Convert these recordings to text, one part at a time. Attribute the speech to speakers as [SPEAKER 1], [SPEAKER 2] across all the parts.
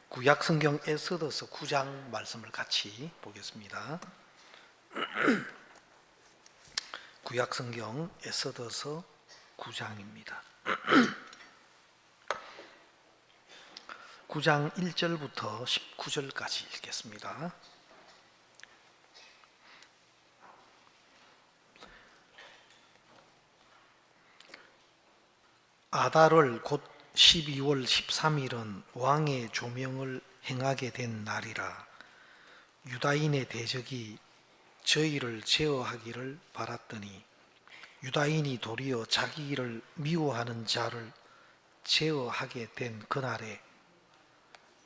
[SPEAKER 1] 구약 성경 에스더서 9장 말씀을 같이 보겠습니다. 구약 성경 에스더서 9장입니다. 9장 1절부터 19절까지 읽겠습니다. 아달월 곧 12월 13일은 왕의 조명을 행하게 된 날이라. 유다인의 대적이 저희를 제어하기를 바랐더니 유다인이 도리어 자기를 미워하는 자를 제어하게 된 그날에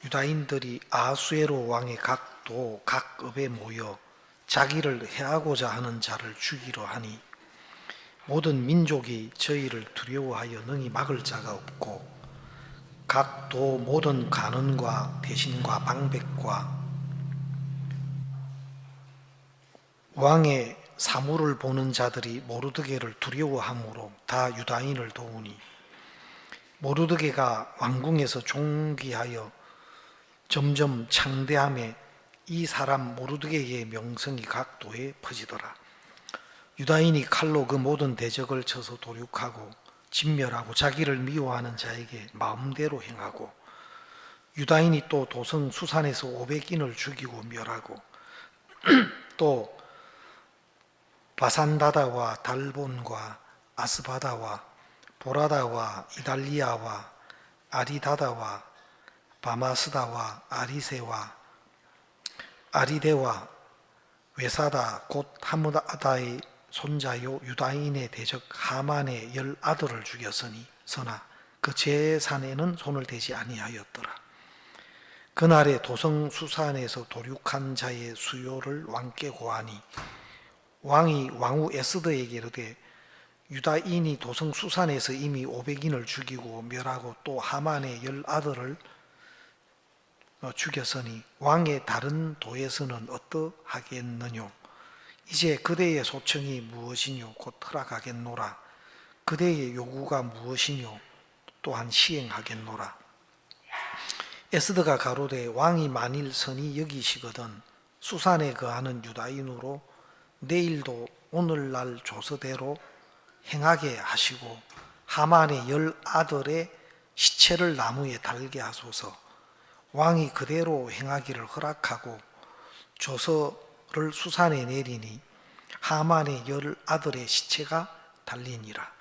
[SPEAKER 1] 유다인들이 아수에로 왕의 각 도, 각 읍에 모여 자기를 해하고자 하는 자를 죽이려 하니 모든 민족이 저희를 두려워하여 능히 막을 자가 없고 각 도 모든 간언과 대신과 방백과 왕의 사물을 보는 자들이 모르드게를 두려워하므로 다 유다인을 도우니 모르드게가 왕궁에서 존귀하여 점점 창대함에 이 사람 모르드게의 명성이 각 도에 퍼지더라. 유다인이 칼로 그 모든 대적을 쳐서 도륙하고 진멸하고 자기를 미워하는 자에게 마음대로 행하고 유다인이 또 도성 수산에서 500인을 죽이고 멸하고 또 바산다다와 달본과 아스바다와 보라다와 이달리아와 아리다다와 바마스다와 아리세와 아리데와 외사다 곧 하무다다의 손자요 유다인의 대적 하만의 10아들을 죽였으니 서나 그 제산에는 손을 대지 아니하였더라. 그날에 도성 수산에서 도륙한 자의 수요를 왕께 고하니 왕이 왕후 에스더에게 이르되 유다인이 도성 수산에서 이미 500인을 죽이고 멸하고 또 하만의 10아들을 죽였으니 왕의 다른 도에서는 어떠하겠느뇨? 이제 그대의 소청이 무엇이뇨? 곧 허락하겠노라. 그대의 요구가 무엇이뇨? 또한 시행하겠노라. 에스더가 가로되 왕이 만일 선히 여기시거든 수산에 거하는 유다인으로 내일도 오늘날 조서대로 행하게 하시고 하만의 10아들의 시체를 나무에 달게 하소서. 왕이 그대로 행하기를 허락하고 조서를 수산에 내리니 하만의 10아들의 시체가 달리니라.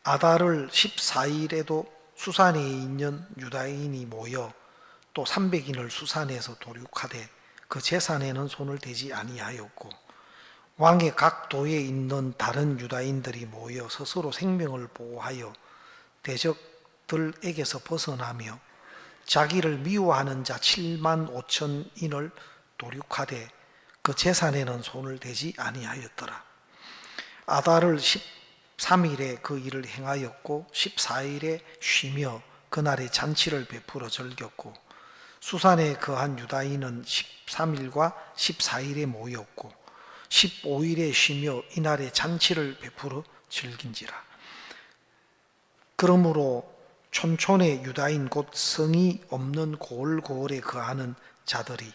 [SPEAKER 1] 아달월 14일에도 수산에 있는 유다인이 모여 또 300인을 수산에서 도륙하되 그 제산에는 손을 대지 아니하였고 왕의 각 도에 있는 다른 유다인들이 모여 스스로 생명을 보호하여 대적들에게서 벗어나며 자기를 미워하는 자 7만 5천인을 도륙하되 그 제산에는 손을 대지 아니하였더라. 아달월 13일에 그 일을 행하였고 14일에 쉬며 그날에 잔치를 베풀어 즐겼고 수산에 거한 유다인은 13일과 14일에 모였고 15일에 쉬며 이날에 잔치를 베풀어 즐긴지라. 그러므로 촌촌의 유다인 곧 성이 없는 고을고을에 거하는 자들이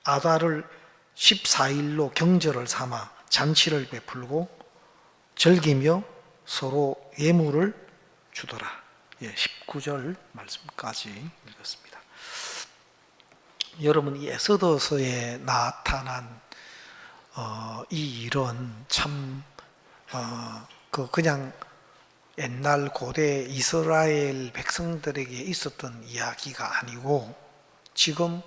[SPEAKER 1] 아달을 14일로 경절을 삼아 잔치를 베풀고 즐기며 서로 예물을 주더라. 19절 말씀까지 읽었습니다. 여러분, 이 에스더서에 나타난 이 일은 참 그냥 옛날 고대 이스라엘 백성들에게 있었던 이야기가 아니고 지금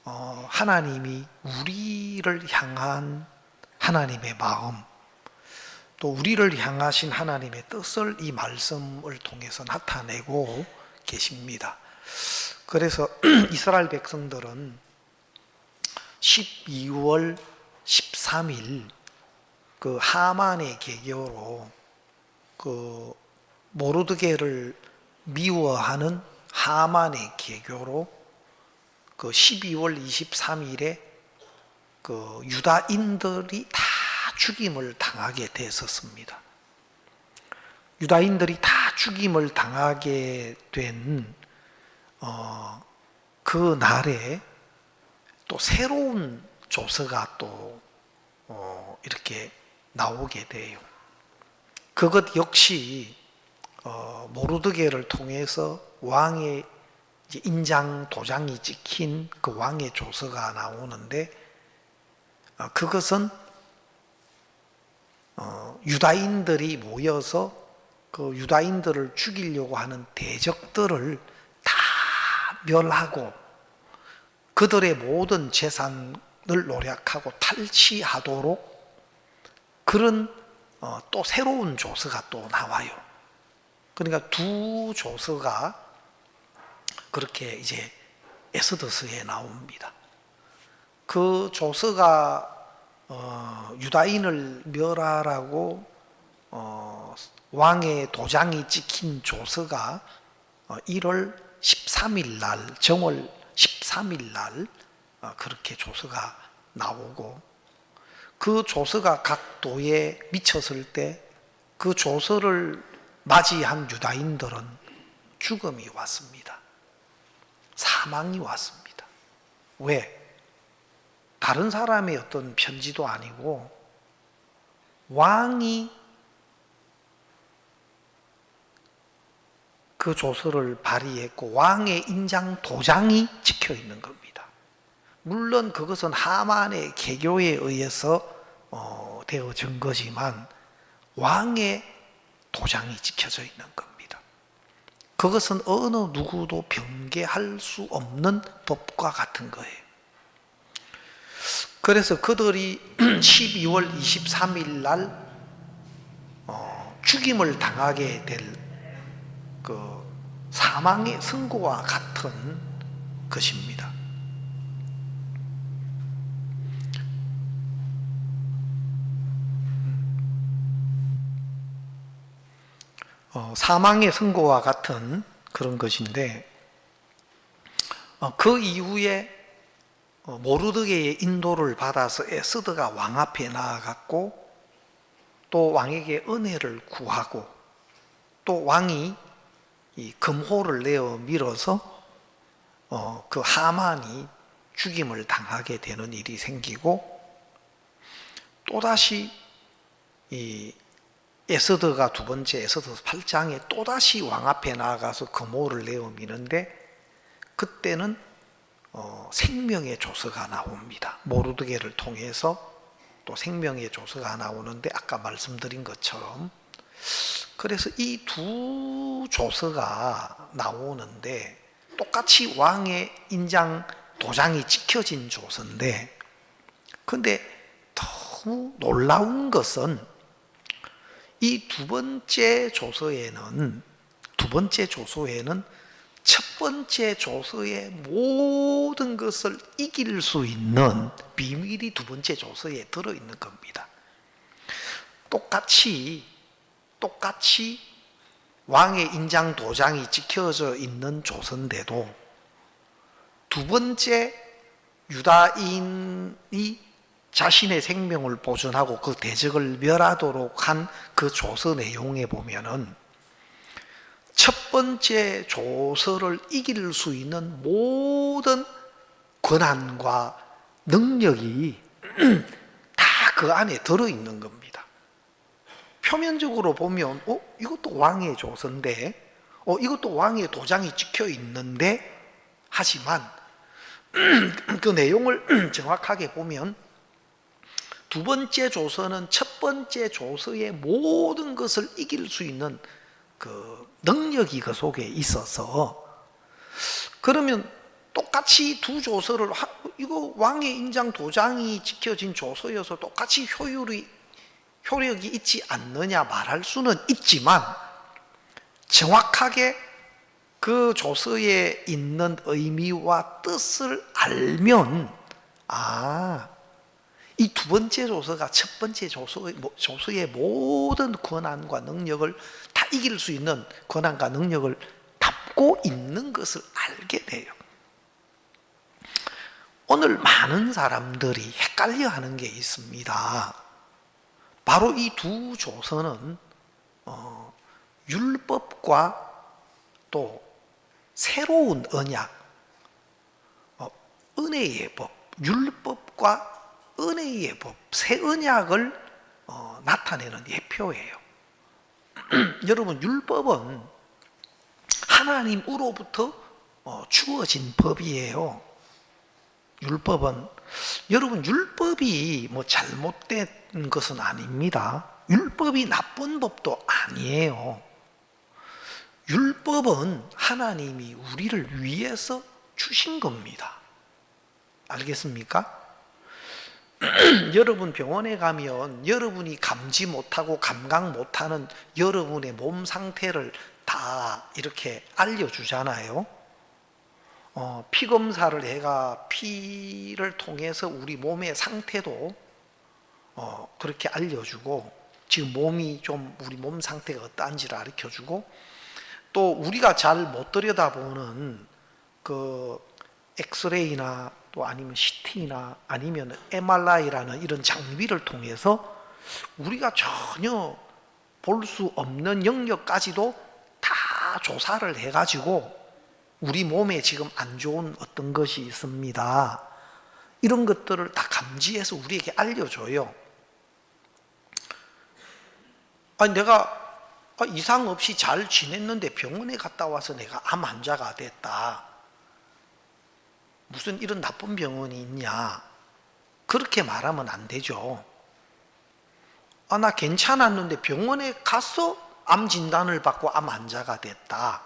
[SPEAKER 1] 하나님이 우리를 향한 하나님의 마음 또 우리를 향하신 하나님의 뜻을 이 말씀을 통해서 나타내고 계십니다. 그래서 이스라엘 백성들은 12월 13일 그 하만의 계교로 그 모르드게를 미워하는 하만의 계교로 그 12월 23일에 그 유다인들이 다 죽임을 당하게 됐었습니다. 유다인들이 다 죽임을 당하게 된 그 날에 또 새로운 조서가 또 이렇게 나오게 돼요. 그것 역시 모르드게를 통해서 왕의 인장 도장이 찍힌 그 왕의 조서가 나오는데, 그것은 유다인들이 모여서 그 유다인들을 죽이려고 하는 대적들을 다 멸하고 그들의 모든 재산을 노략하고 탈취하도록 그런 또 새로운 조서가 또 나와요. 그러니까 두 조서가 그렇게 이제 에스더서에 나옵니다. 그 조서가 유다인을 멸하라고 왕의 도장이 찍힌 조서가 1월 13일 날, 정월 13일 날 그렇게 조서가 나오고, 그 조서가 각 도에 미쳤을 때 그 조서를 맞이한 유다인들은 죽음이 왔습니다. 사망이 왔습니다. 왜? 다른 사람의 어떤 편지도 아니고 왕이 그 조서를 발의했고 왕의 인장 도장이 찍혀 있는 겁니다. 물론 그것은 하만의 개교에 의해서 되어진 거지만 왕의 도장이 찍혀져 있는 겁니다. 그것은 어느 누구도 변개할 수 없는 법과 같은 거예요. 그래서 그들이 12월 23일 날 죽임을 당하게 될 그 사망의 선고와 같은 것입니다. 사망의 선고와 같은 그런 것인데, 그 이후에 모르드게의 인도를 받아서 에스더가 왕 앞에 나아갔고 또 왕에게 은혜를 구하고, 또 왕이 이 금호를 내어 밀어서 그 하만이 죽임을 당하게 되는 일이 생기고, 또다시 이 에스더가 두 번째 에스더 8장에 또다시 왕 앞에 나아가서 금호를 내어 미는데, 그때는 생명의 조서가 나옵니다. 모르드게를 통해서 또 생명의 조서가 나오는데, 아까 말씀드린 것처럼 그래서 이 두 조서가 나오는데 똑같이 왕의 인장 도장이 찍혀진 조서인데, 근데 너무 놀라운 것은 이 두 번째 조서에는 첫 번째 조서의 모든 것을 이길 수 있는 비밀이 두 번째 조서에 들어있는 겁니다. 똑같이 왕의 인장 도장이 찍혀져 있는 조서인데도 두 번째 유다인이 자신의 생명을 보존하고 그 대적을 멸하도록 한 그 조서 내용에 보면은 첫 번째 조서를 이길 수 있는 모든 권한과 능력이 다 그 안에 들어있는 겁니다. 표면적으로 보면 이것도 왕의 조서인데 이것도 왕의 도장이 찍혀 있는데, 하지만 그 내용을 정확하게 보면 두 번째 조서는 첫 번째 조서의 모든 것을 이길 수 있는 그 능력이 그 속에 있어서, 그러면 똑같이 두 조서를 이거 왕의 인장 도장이 찍혀진 조서여서 똑같이 효력이 있지 않느냐 말할 수는 있지만, 정확하게 그 조서에 있는 의미와 뜻을 알면 이 두 번째 조서가 첫 번째 조서의 모든 권한과 능력을 다 이길 수 있는 권한과 능력을 담고 있는 것을 알게 돼요. 오늘 많은 사람들이 헷갈려하는 게 있습니다. 바로 이 두 조서는 율법과 또 새로운 언약, 은혜의 법, 율법과 은혜의 법, 새 언약을 나타내는 예표예요. 여러분, 율법은 하나님으로부터 주어진 법이에요. 율법은, 여러분, 율법이 뭐 잘못된 것은 아닙니다. 율법이 나쁜 법도 아니에요. 율법은 하나님이 우리를 위해서 주신 겁니다. 알겠습니까? 여러분 병원에 가면 여러분이 감지 못하고 감각 못하는 여러분의 몸 상태를 다 이렇게 알려주잖아요. 피 검사를 해가 피를 통해서 우리 몸의 상태도 그렇게 알려주고, 지금 몸이 좀 우리 몸 상태가 어떠한지를 가르쳐주고, 또 우리가 잘 못 들여다보는 그 엑스레이나 또 아니면 CT나 아니면 MRI라는 이런 장비를 통해서 우리가 전혀 볼 수 없는 영역까지도 다 조사를 해가지고 우리 몸에 지금 안 좋은 어떤 것이 있습니다, 이런 것들을 다 감지해서 우리에게 알려줘요. 아니, 내가 이상 없이 잘 지냈는데 병원에 갔다 와서 내가 암 환자가 됐다, 무슨 이런 나쁜 병원이 있냐, 그렇게 말하면 안 되죠. 나 괜찮았는데 병원에 가서 암 진단을 받고 암 환자가 됐다.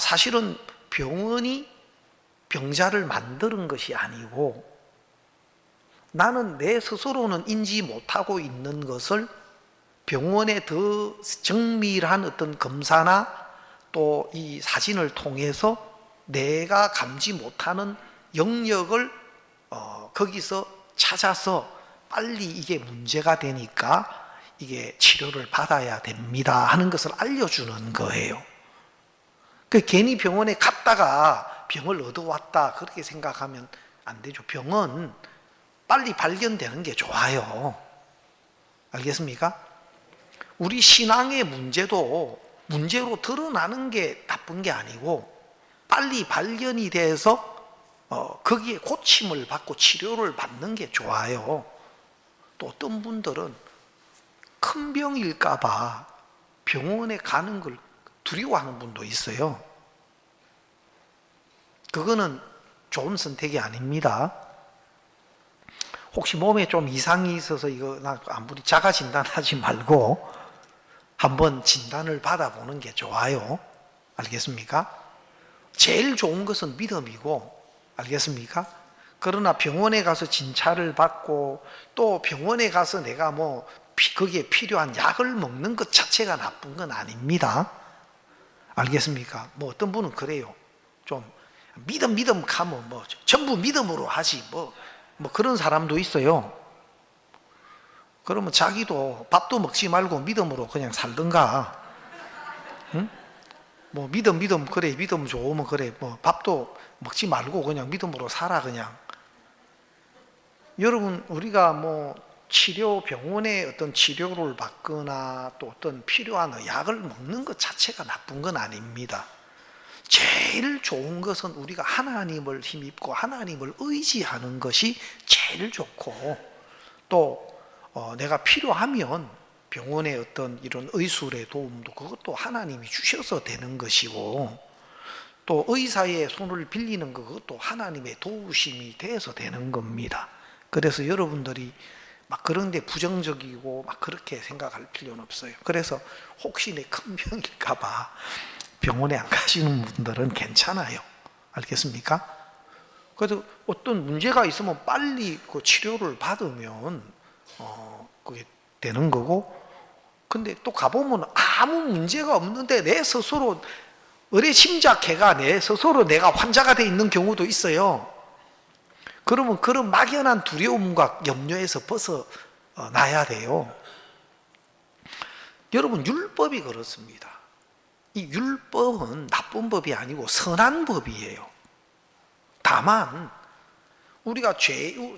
[SPEAKER 1] 사실은 병원이 병자를 만드는 것이 아니고, 나는 내 스스로는 인지 못하고 있는 것을 병원의 더 정밀한 어떤 검사나 또 이 사진을 통해서 내가 감지 못하는 영역을 거기서 찾아서 빨리 이게 문제가 되니까 이게 치료를 받아야 됩니다 하는 것을 알려주는 거예요. 괜히 병원에 갔다가 병을 얻어왔다 그렇게 생각하면 안 되죠. 병은 빨리 발견되는 게 좋아요. 알겠습니까? 우리 신앙의 문제도 문제로 드러나는 게 나쁜 게 아니고, 빨리 발견이 돼서 거기에 고침을 받고 치료를 받는 게 좋아요. 또 어떤 분들은 큰 병일까 봐 병원에 가는 걸 두려워하는 분도 있어요. 그거는 좋은 선택이 아닙니다. 혹시 몸에 좀 이상이 있어서 이거 아무리 자가 진단하지 말고 한번 진단을 받아보는 게 좋아요. 알겠습니까? 제일 좋은 것은 믿음이고, 알겠습니까? 그러나 병원에 가서 진찰을 받고 또 병원에 가서 내가 거기에 필요한 약을 먹는 것 자체가 나쁜 건 아닙니다. 알겠습니까? 어떤 분은 그래요. 좀 믿음 하면 전부 믿음으로 하지 그런 사람도 있어요. 그러면 자기도 밥도 먹지 말고 믿음으로 그냥 살든가. 응? 믿음 그래, 믿음 좋으면 그래, 밥도 먹지 말고 그냥 믿음으로 살아 그냥. 여러분, 우리가 병원에 어떤 치료를 받거나 또 어떤 필요한 약을 먹는 것 자체가 나쁜 건 아닙니다. 제일 좋은 것은 우리가 하나님을 힘입고 하나님을 의지하는 것이 제일 좋고, 또 내가 필요하면 병원의 어떤 이런 의술의 도움도 그것도 하나님이 주셔서 되는 것이고, 또 의사의 손을 빌리는 것 그것도 하나님의 도우심이 돼서 되는 겁니다. 그래서 여러분들이 그런 데 부정적이고 그렇게 생각할 필요는 없어요. 그래서 혹시 내 큰 병일까 봐 병원에 안 가시는 분들은 괜찮아요. 알겠습니까? 그래도 어떤 문제가 있으면 빨리 그 치료를 받으면 그게 되는 거고, 근데 또 가보면 아무 문제가 없는데 내 스스로 의례심작해가 내 스스로 내가 환자가 돼 있는 경우도 있어요. 그러면 그런 막연한 두려움과 염려에서 벗어나야 돼요. 여러분, 율법이 그렇습니다. 이 율법은 나쁜 법이 아니고 선한 법이에요. 다만 우리가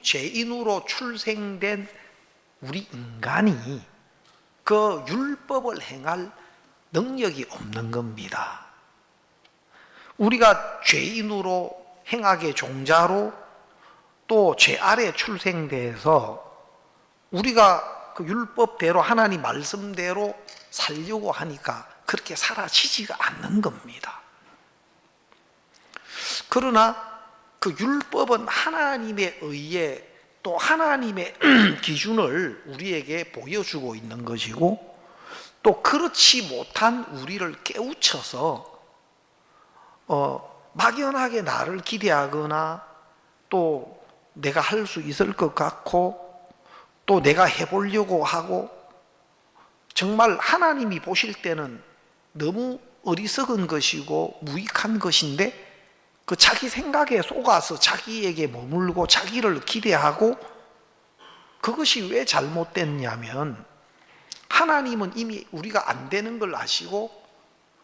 [SPEAKER 1] 죄인으로 출생된 우리 인간이 그 율법을 행할 능력이 없는 겁니다. 우리가 죄인으로 행악의 종자로 또 죄 아래 출생돼서 우리가 그 율법대로 하나님 말씀대로 살려고 하니까 그렇게 사라지지가 않는 겁니다. 그러나 그 율법은 하나님에 의해 또 하나님의 기준을 우리에게 보여주고 있는 것이고, 또 그렇지 못한 우리를 깨우쳐서 막연하게 나를 기대하거나 또 내가 할 수 있을 것 같고 또 내가 해보려고 하고, 정말 하나님이 보실 때는 너무 어리석은 것이고 무익한 것인데 그 자기 생각에 속아서 자기에게 머물고 자기를 기대하고, 그것이 왜 잘못됐냐면 하나님은 이미 우리가 안 되는 걸 아시고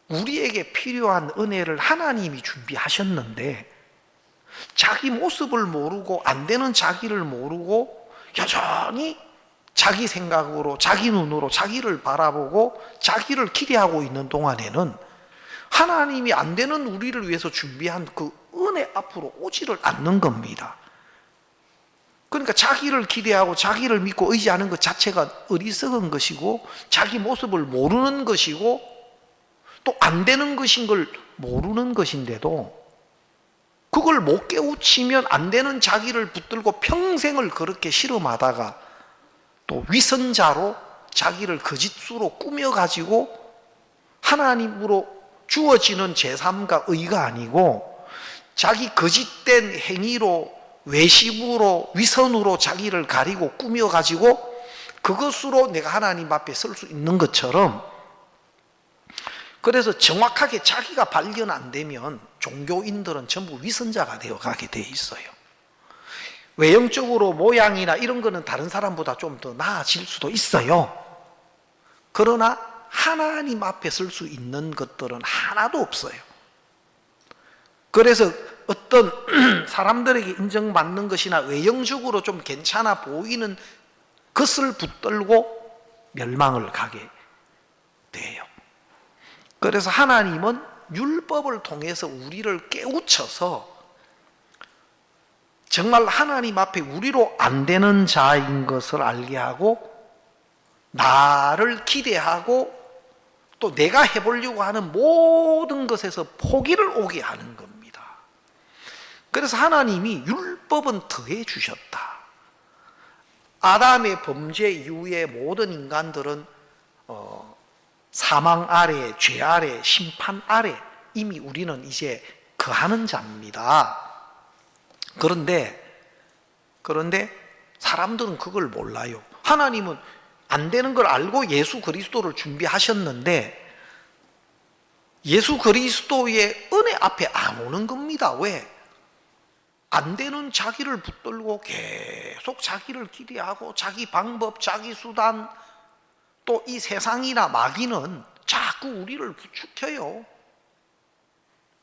[SPEAKER 1] 우리에게 필요한 은혜를 하나님이 준비하셨는데, 자기 모습을 모르고 안 되는 자기를 모르고 여전히 자기 생각으로 자기 눈으로 자기를 바라보고 자기를 기대하고 있는 동안에는 하나님이 안 되는 우리를 위해서 준비한 그 은혜 앞으로 오지를 않는 겁니다. 그러니까 자기를 기대하고 자기를 믿고 의지하는 것 자체가 어리석은 것이고 자기 모습을 모르는 것이고 또 안 되는 것인 걸 모르는 것인데도, 그걸 못 깨우치면 안 되는 자기를 붙들고 평생을 그렇게 실험하다가 또 위선자로 자기를 거짓으로 꾸며가지고 하나님으로 주어지는 제3가 의가 아니고 자기 거짓된 행위로 외식으로 위선으로 자기를 가리고 꾸며가지고 그것으로 내가 하나님 앞에 설 수 있는 것처럼, 그래서 정확하게 자기가 발견 안 되면 종교인들은 전부 위선자가 되어 가게 돼 있어요. 외형적으로 모양이나 이런 거는 다른 사람보다 좀 더 나아질 수도 있어요. 그러나 하나님 앞에 설 수 있는 것들은 하나도 없어요. 그래서 어떤 사람들에게 인정받는 것이나 외형적으로 좀 괜찮아 보이는 것을 붙들고 멸망을 가게 돼요. 그래서 하나님은 율법을 통해서 우리를 깨우쳐서 정말 하나님 앞에 우리로 안 되는 자인 것을 알게 하고 나를 기대하고 또 내가 해보려고 하는 모든 것에서 포기를 오게 하는 겁니다. 그래서 하나님이 율법은 더해 주셨다. 아담의 범죄 이후에 모든 인간들은 사망 아래, 죄 아래, 심판 아래 이미 우리는 이제 거하는 자입니다. 그런데 사람들은 그걸 몰라요. 하나님은 안 되는 걸 알고 예수 그리스도를 준비하셨는데 예수 그리스도의 은혜 앞에 안 오는 겁니다. 왜? 안 되는 자기를 붙들고 계속 자기를 기대하고 자기 방법, 자기 수단, 또 이 세상이나 마귀는 자꾸 우리를 부추겨요.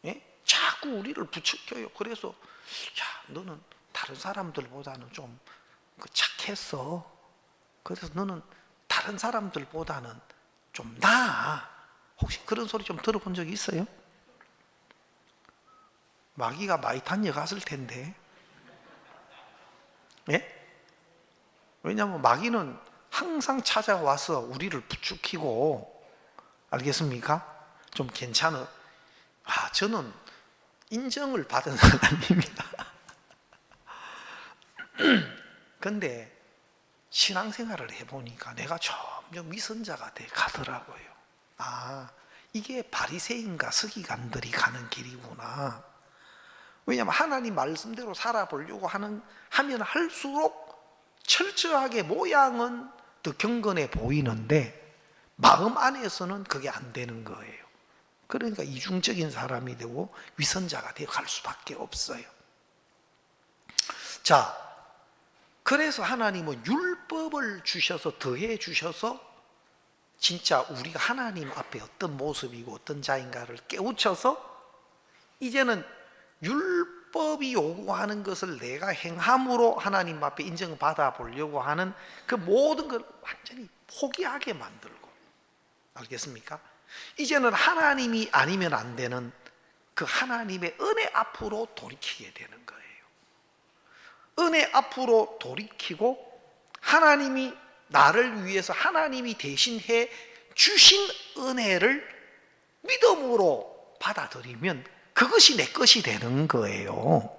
[SPEAKER 1] 예? 자꾸 우리를 부추겨요. 그래서 야, 너는 다른 사람들보다는 좀 착했어. 그래서 너는 다른 사람들보다는 좀 나아. 혹시 그런 소리 좀 들어본 적이 있어요? 마귀가 많이 다녀갔을 텐데. 예? 왜냐하면 마귀는 항상 찾아와서 우리를 부추기고, 알겠습니까? 좀 괜찮아. 저는 인정을 받은 사람입니다. 근데 신앙생활을 해보니까 내가 점점 위선자가 돼 가더라고요. 이게 바리새인과 서기관들이 가는 길이구나. 왜냐하면 하나님 말씀대로 살아보려고 하면 할수록 철저하게 모양은 더 경건해 보이는데 마음 안에서는 그게 안 되는 거예요. 그러니까 이중적인 사람이 되고 위선자가 되어 갈 수밖에 없어요. 자, 그래서 하나님은 율법을 주셔서 더해 주셔서 진짜 우리가 하나님 앞에 어떤 모습이고 어떤 자인가를 깨우쳐서 이제는 율법이 요구하는 것을 내가 행함으로 하나님 앞에 인정받아 보려고 하는 그 모든 걸 완전히 포기하게 만들고, 알겠습니까? 이제는 하나님이 아니면 안 되는 그 하나님의 은혜 앞으로 돌이키게 되는 거예요. 은혜 앞으로 돌이키고 하나님이 나를 위해서 하나님이 대신해 주신 은혜를 믿음으로 받아들이면 그것이 내 것이 되는 거예요.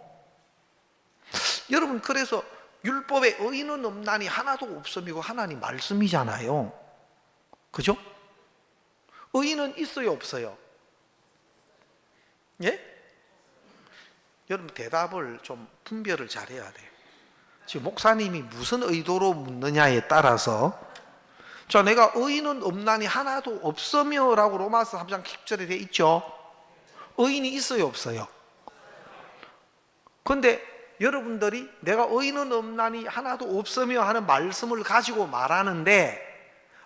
[SPEAKER 1] 여러분, 그래서 율법에 의인은 없나니 하나도 없음이고 하나님 말씀이잖아요. 그죠? 의인은 있어요, 없어요? 예? 여러분, 대답을 좀 분별을 잘해야 돼요. 지금 목사님이 무슨 의도로 묻느냐에 따라서, 자, 내가 의인은 없나니 하나도 없으며 라고 로마서 3장 10절에 되어 있죠. 의인이 있어요, 없어요? 그런데 여러분들이 내가 의인은 없나니 하나도 없으며 하는 말씀을 가지고 말하는데,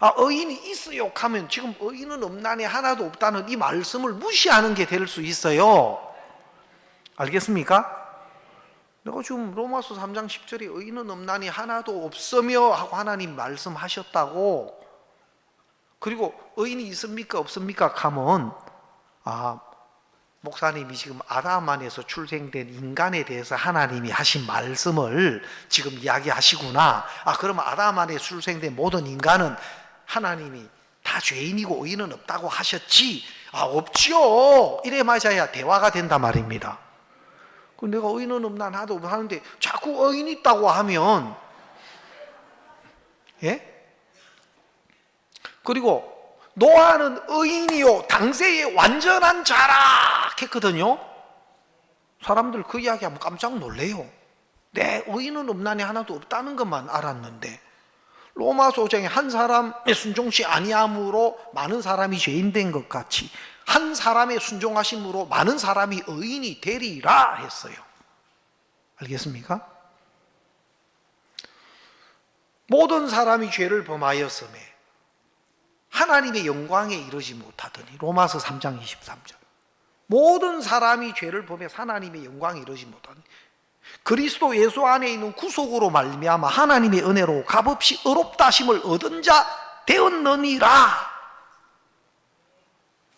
[SPEAKER 1] 의인이 있어요 하면 지금 의인은 없나니 하나도 없다는 이 말씀을 무시하는 게 될 수 있어요. 알겠습니까? 내가 지금 로마서 3장 10절에 의인은 없나니 하나도 없으며 하고 하나님 말씀하셨다고, 그리고 의인이 있습니까 없습니까 하면 목사님이 지금 아담 안에서 출생된 인간에 대해서 하나님이 하신 말씀을 지금 이야기하시구나. 그러면 아담 안에 출생된 모든 인간은 하나님이 다 죄인이고 의인은 없다고 하셨지. 없죠. 이래 맞아야 대화가 된단 말입니다. 내가 의인은 없나 하나도 없나 하는데 자꾸 의인 있다고 하면, 예? 그리고 노아는 의인이요 당세의 완전한 자라 했거든요. 사람들 그 이야기하면 깜짝 놀래요. 내 의인은 없나니 하나도 없다는 것만 알았는데, 로마서 5장에 한 사람의 순종시 아니함으로 많은 사람이 죄인 된 것 같이 한 사람의 순종하심으로 많은 사람이 의인이 되리라 했어요. 알겠습니까? 모든 사람이 죄를 범하였음에 하나님의 영광에 이르지 못하더니, 로마서 3장 23절. 모든 사람이 죄를 범해서 하나님의 영광에 이르지 못하더니 그리스도 예수 안에 있는 구속으로 말미암아 하나님의 은혜로 값없이 의롭다 하심을 얻은 자 되었느니라.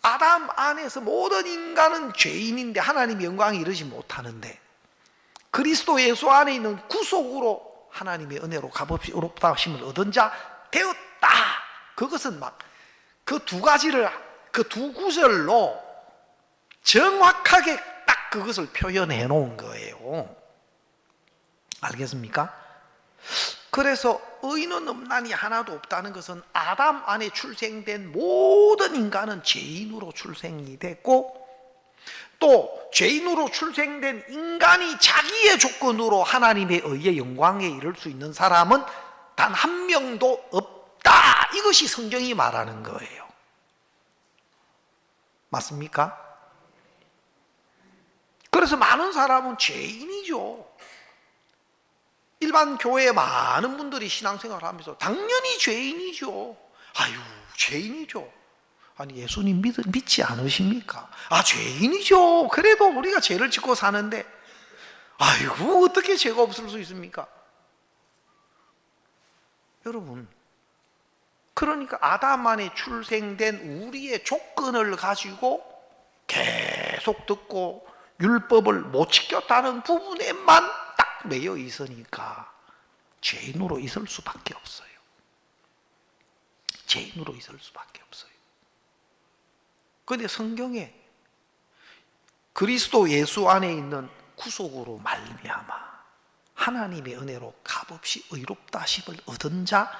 [SPEAKER 1] 아담 안에서 모든 인간은 죄인인데 하나님의 영광에 이르지 못하는데, 그리스도 예수 안에 있는 구속으로 하나님의 은혜로 값없이 의롭다 하심을 얻은 자 되었다. 그것은 막 그 두 가지를, 그 두 구절로 정확하게 딱 그것을 표현해 놓은 거예요. 알겠습니까? 그래서 의인은 없나니 하나도 없다는 것은 아담 안에 출생된 모든 인간은 죄인으로 출생이 됐고, 또 죄인으로 출생된 인간이 자기의 조건으로 하나님의 의의 영광에 이를 수 있는 사람은 단 한 명도 없다. 이것이 성경이 말하는 거예요. 맞습니까? 그래서 많은 사람은 죄인이죠. 일반 교회에 많은 분들이 신앙생활을 하면서 당연히 죄인이죠. 죄인이죠. 예수님 믿지 않으십니까? 죄인이죠. 그래도 우리가 죄를 짓고 사는데 어떻게 죄가 없을 수 있습니까? 여러분, 그러니까 아담 안에 출생된 우리의 조건을 가지고 계속 듣고 율법을 못 지켰다는 부분에만 딱 매여 있으니까 죄인으로 있을 수밖에 없어요. 죄인으로 있을 수밖에 없어요. 그런데 성경에 그리스도 예수 안에 있는 구속으로 말미암아 하나님의 은혜로 값없이 의롭다 하심을 얻은 자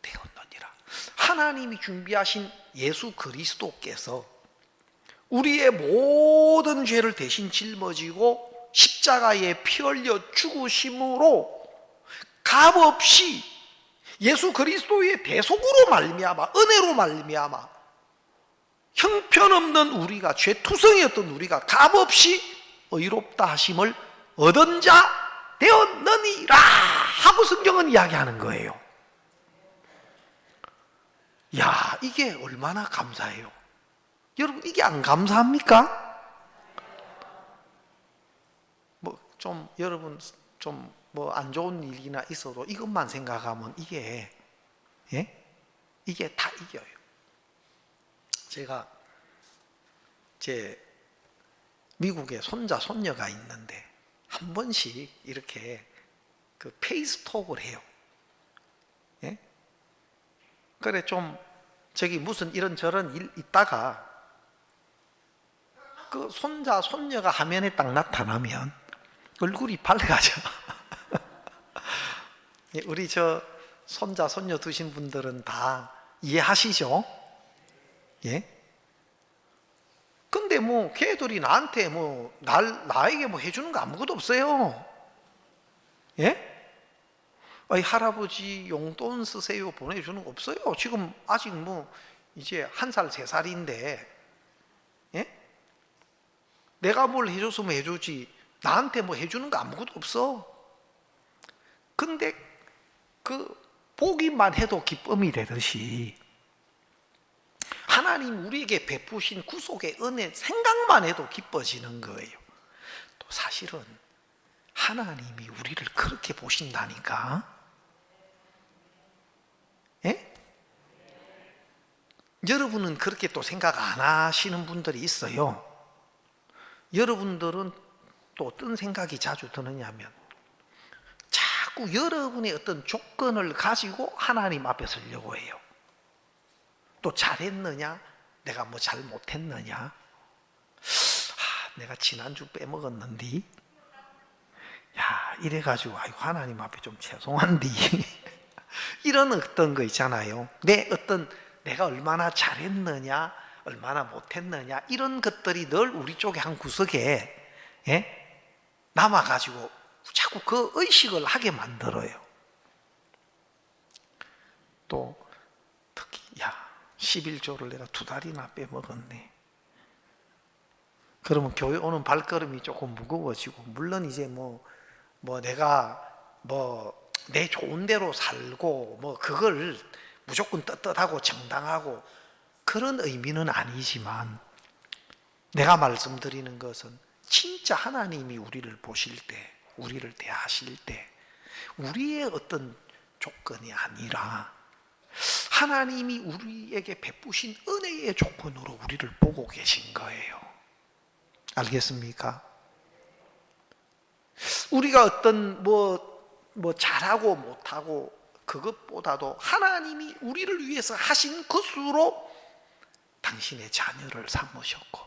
[SPEAKER 1] 되었느니라. 하나님이 준비하신 예수 그리스도께서 우리의 모든 죄를 대신 짊어지고 십자가에 피 흘려 죽으심으로 값없이 예수 그리스도의 대속으로 말미암아, 은혜로 말미암아 형편없는 우리가, 죄투성이었던 우리가 값없이 의롭다 하심을 얻은 자 되었느니라 하고 성경은 이야기하는 거예요. 이게 얼마나 감사해요. 여러분, 이게 안 감사합니까? 여러분 안 좋은 일이나 있어도 이것만 생각하면 이게 다 이겨요. 제가 제 미국에 손자 손녀가 있는데 한 번씩 이렇게 그 페이스톡을 해요. 예? 그래 좀 저기 무슨 이런저런 일 있다가 그 손자 손녀가 화면에 딱 나타나면 얼굴이 밝아져. 우리 저 손자 손녀 두신 분들은 다 이해하시죠? 예? 근데 뭐 걔들이 나한테 뭐 나에게 뭐 해주는 거 아무것도 없어요. 예? 아이 할아버지 용돈 쓰세요 보내주는 거 없어요. 지금 아직 뭐 이제 1살 3살인데 예? 내가 뭘 해줬으면 해주지 나한테 뭐 해주는 거 아무것도 없어. 근데 그 보기만 해도 기쁨이 되듯이 하나님 우리에게 베푸신 구속의 은혜 생각만 해도 기뻐지는 거예요. 또 사실은 하나님이 우리를 그렇게 보신다니까. 예? 여러분은 그렇게 또 생각 안 하시는 분들이 있어요. 여러분들은 또 어떤 생각이 자주 드느냐면 자꾸 여러분의 어떤 조건을 가지고 하나님 앞에 서려고 해요. 또 잘했느냐? 내가 뭐 잘못했느냐? 내가 지난주 빼먹었는디? 야, 이래가지고 아이고 하나님 앞에 좀 죄송한디? 이런 어떤 거 있잖아요. 내가 얼마나 잘했느냐, 얼마나 못했느냐 이런 것들이 늘 우리 쪽에 한 구석에 남아가지고 자꾸 그 의식을 하게 만들어요. 또 특히 11조를 내가 2달이나 빼먹었네. 그러면 교회 오는 발걸음이 조금 무거워지고, 물론 이제 뭐 내가 내 좋은 대로 살고 그걸 무조건 떳떳하고 정당하고 그런 의미는 아니지만, 내가 말씀드리는 것은 진짜 하나님이 우리를 보실 때, 우리를 대하실 때 우리의 어떤 조건이 아니라 하나님이 우리에게 베푸신 은혜의 조건으로 우리를 보고 계신 거예요. 알겠습니까? 우리가 어떤 잘하고 못하고 그것보다도 하나님이 우리를 위해서 하신 것으로 당신의 자녀를 삼으셨고,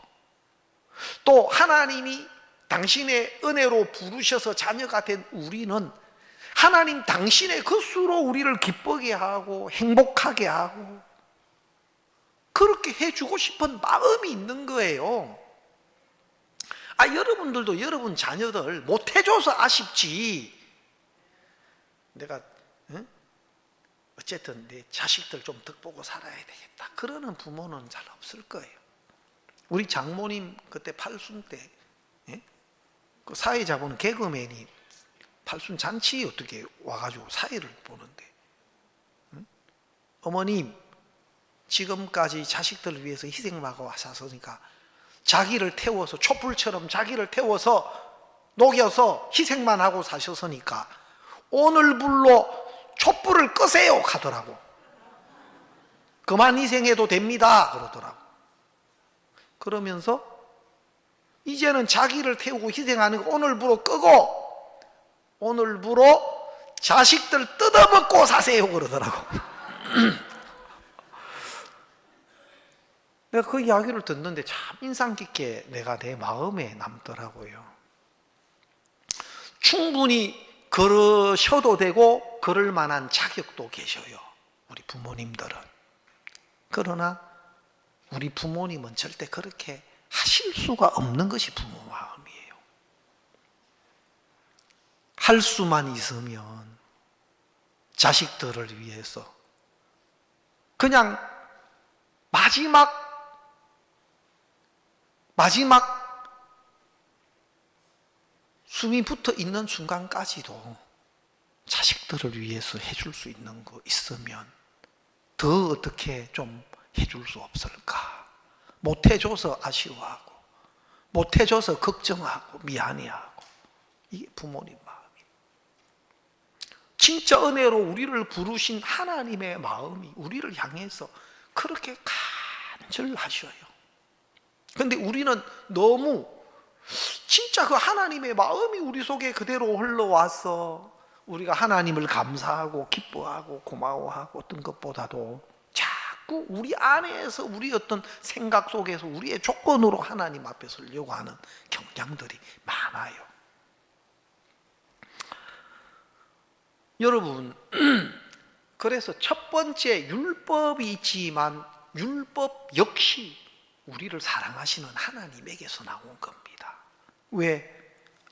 [SPEAKER 1] 또 하나님이 당신의 은혜로 부르셔서 자녀가 된 우리는 하나님 당신의 것으로 우리를 기쁘게 하고 행복하게 하고 그렇게 해주고 싶은 마음이 있는 거예요. 여러분들도 여러분 자녀들 못해줘서 아쉽지, 내가 어쨌든 내 자식들 좀 덕보고 살아야 되겠다 그러는 부모는 잘 없을 거예요. 우리 장모님 그때 팔순 때 그 사회자분은 개그맨이 팔순 잔치 어떻게 와가지고 사회를 보는데, 어머님 지금까지 자식들을 위해서 희생하고 하셨으니까 자기를 태워서 촛불처럼 자기를 태워서 녹여서 희생만 하고 사셨으니까 오늘불로 촛불을 끄세요 하더라고. 그만 희생해도 됩니다 그러더라고. 그러면서 이제는 자기를 태우고 희생하는 거 오늘부로 끄고 오늘부로 자식들 뜯어먹고 사세요 그러더라고. 내가 그 이야기를 듣는데 참 인상 깊게 내 마음에 남더라고요. 충분히 그러셔도 되고 그럴 만한 자격도 계셔요, 우리 부모님들은. 그러나 우리 부모님은 절대 그렇게 하실 수가 없는 것이 부모 마음이에요. 할 수만 있으면 자식들을 위해서 그냥 마지막 숨이 붙어 있는 순간까지도 자식들을 위해서 해줄 수 있는 거 있으면 더 어떻게 좀 해줄 수 없을까? 못해줘서 아쉬워하고 못해줘서 걱정하고 미안해하고, 이게 부모님 마음이에요. 진짜 은혜로 우리를 부르신 하나님의 마음이 우리를 향해서 그렇게 간절하셔요. 그런데 우리는 너무 진짜 그 하나님의 마음이 우리 속에 그대로 흘러와서 우리가 하나님을 감사하고 기뻐하고 고마워하고 어떤 것보다도 자꾸 우리 안에서 우리 어떤 생각 속에서 우리의 조건으로 하나님 앞에 서려고 하는 경향들이 많아요. 여러분, 그래서 첫 번째 율법이 있지만 율법 역시 우리를 사랑하시는 하나님에게서 나온 겁니다. 왜?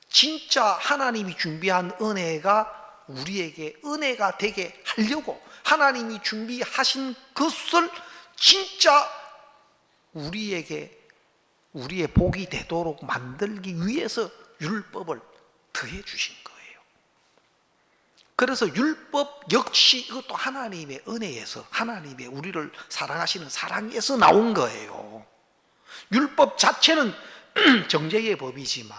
[SPEAKER 1] 진짜 하나님이 준비한 은혜가 우리에게 은혜가 되게 하려고 하나님이 준비하신 것을 진짜 우리에게 우리의 복이 되도록 만들기 위해서 율법을 더해 주신 거예요. 그래서 율법 역시 이것도 하나님의 은혜에서 하나님의 우리를 사랑하시는 사랑에서 나온 거예요. 율법 자체는 정죄의 법이지만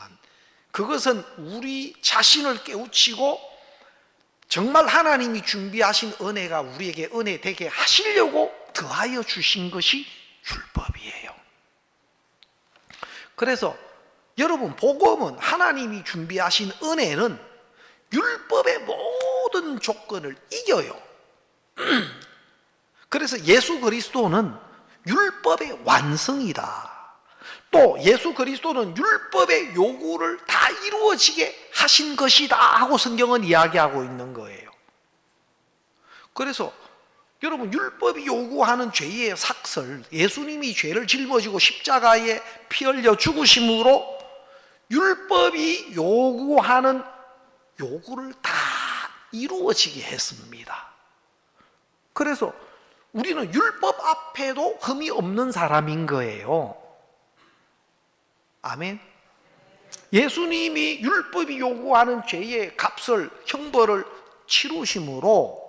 [SPEAKER 1] 그것은 우리 자신을 깨우치고 정말 하나님이 준비하신 은혜가 우리에게 은혜 되게 하시려고 더하여 주신 것이 율법이에요. 그래서 여러분, 복음은 하나님이 준비하신 은혜는 율법의 모든 조건을 이겨요. 그래서 예수 그리스도는 율법의 완성이다. 또 예수 그리스도는 율법의 요구를 다 이루어지게 하신 것이다 하고 성경은 이야기하고 있는 거예요. 그래서 여러분, 율법이 요구하는 죄의 삭설, 예수님이 죄를 짊어지고 십자가에 피 흘려 죽으심으로 율법이 요구하는 요구를 다 이루어지게 했습니다. 그래서 우리는 율법 앞에도 흠이 없는 사람인 거예요. 아멘. 예수님이 율법이 요구하는 죄의 값을, 형벌을 치르심으로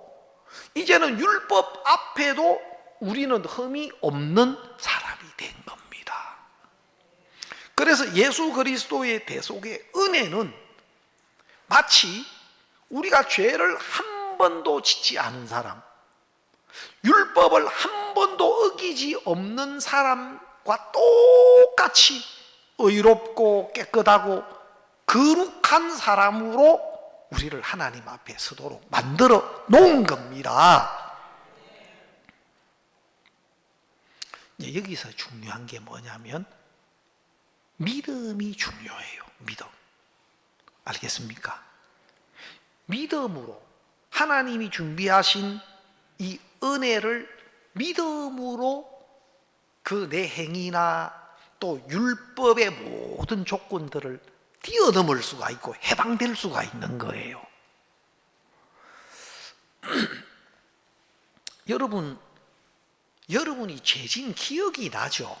[SPEAKER 1] 이제는 율법 앞에도 우리는 흠이 없는 사람이 된 겁니다. 그래서 예수 그리스도의 대속의 은혜는 마치 우리가 죄를 한 번도 짓지 않은 사람, 율법을 한 번도 어기지 없는 사람과 똑같이 의롭고 깨끗하고 거룩한 사람으로 우리를 하나님 앞에 서도록 만들어 놓은 겁니다. 여기서 중요한 게 뭐냐면 믿음이 중요해요. 믿음. 알겠습니까? 믿음으로 하나님이 준비하신 이 은혜를 믿음으로 그 내 행위나 또 율법의 모든 조건들을 뛰어넘을 수가 있고 해방될 수가 있는 거예요. 여러분이 죄진 기억이 나죠?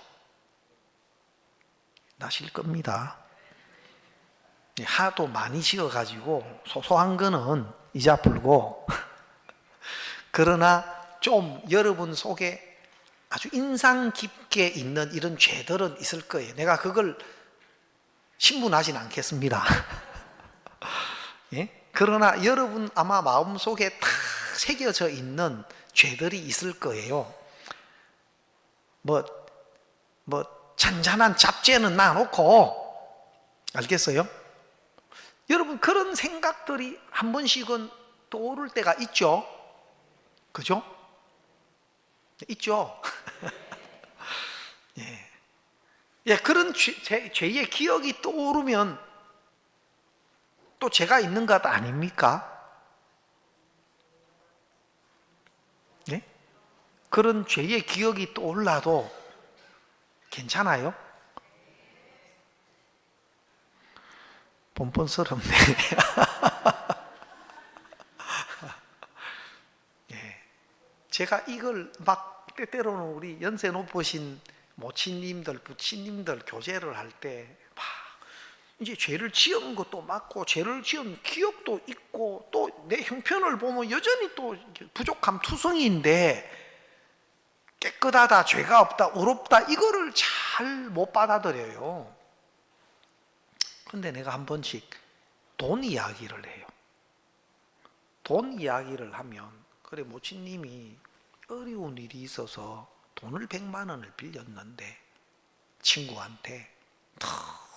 [SPEAKER 1] 나실 겁니다. 하도 많이 지어가지고 소소한 거는 이자 풀고 그러나 좀 여러분 속에 아주 인상 깊게 있는 이런 죄들은 있을 거예요. 내가 그걸 신문하진 않겠습니다. 예? 그러나 여러분 아마 마음속에 다 새겨져 있는 죄들이 있을 거예요. 잔잔한 잡죄는 놔놓고, 알겠어요? 여러분, 그런 생각들이 한 번씩은 떠오를 때가 있죠? 그죠? 있죠? 예, 그런 죄의 기억이 떠오르면 또 죄가 있는 것 아닙니까? 예? 그런 죄의 기억이 떠올라도 괜찮아요? 뻔뻔스럽네. 예. 제가 이걸 막 때때로는 우리 연세 높으신 모친님들, 부친님들 교제를 할 때 막 이제 죄를 지은 것도 맞고 죄를 지은 기억도 있고 또 내 형편을 보면 여전히 또 부족함 투성이인데 깨끗하다, 죄가 없다, 의롭다 이거를 잘 못 받아들여요. 근데 내가 한 번씩 돈 이야기를 해요. 돈 이야기를 하면 그래 모친님이 어려운 일이 있어서 돈을 100만 원을 빌렸는데 친구한테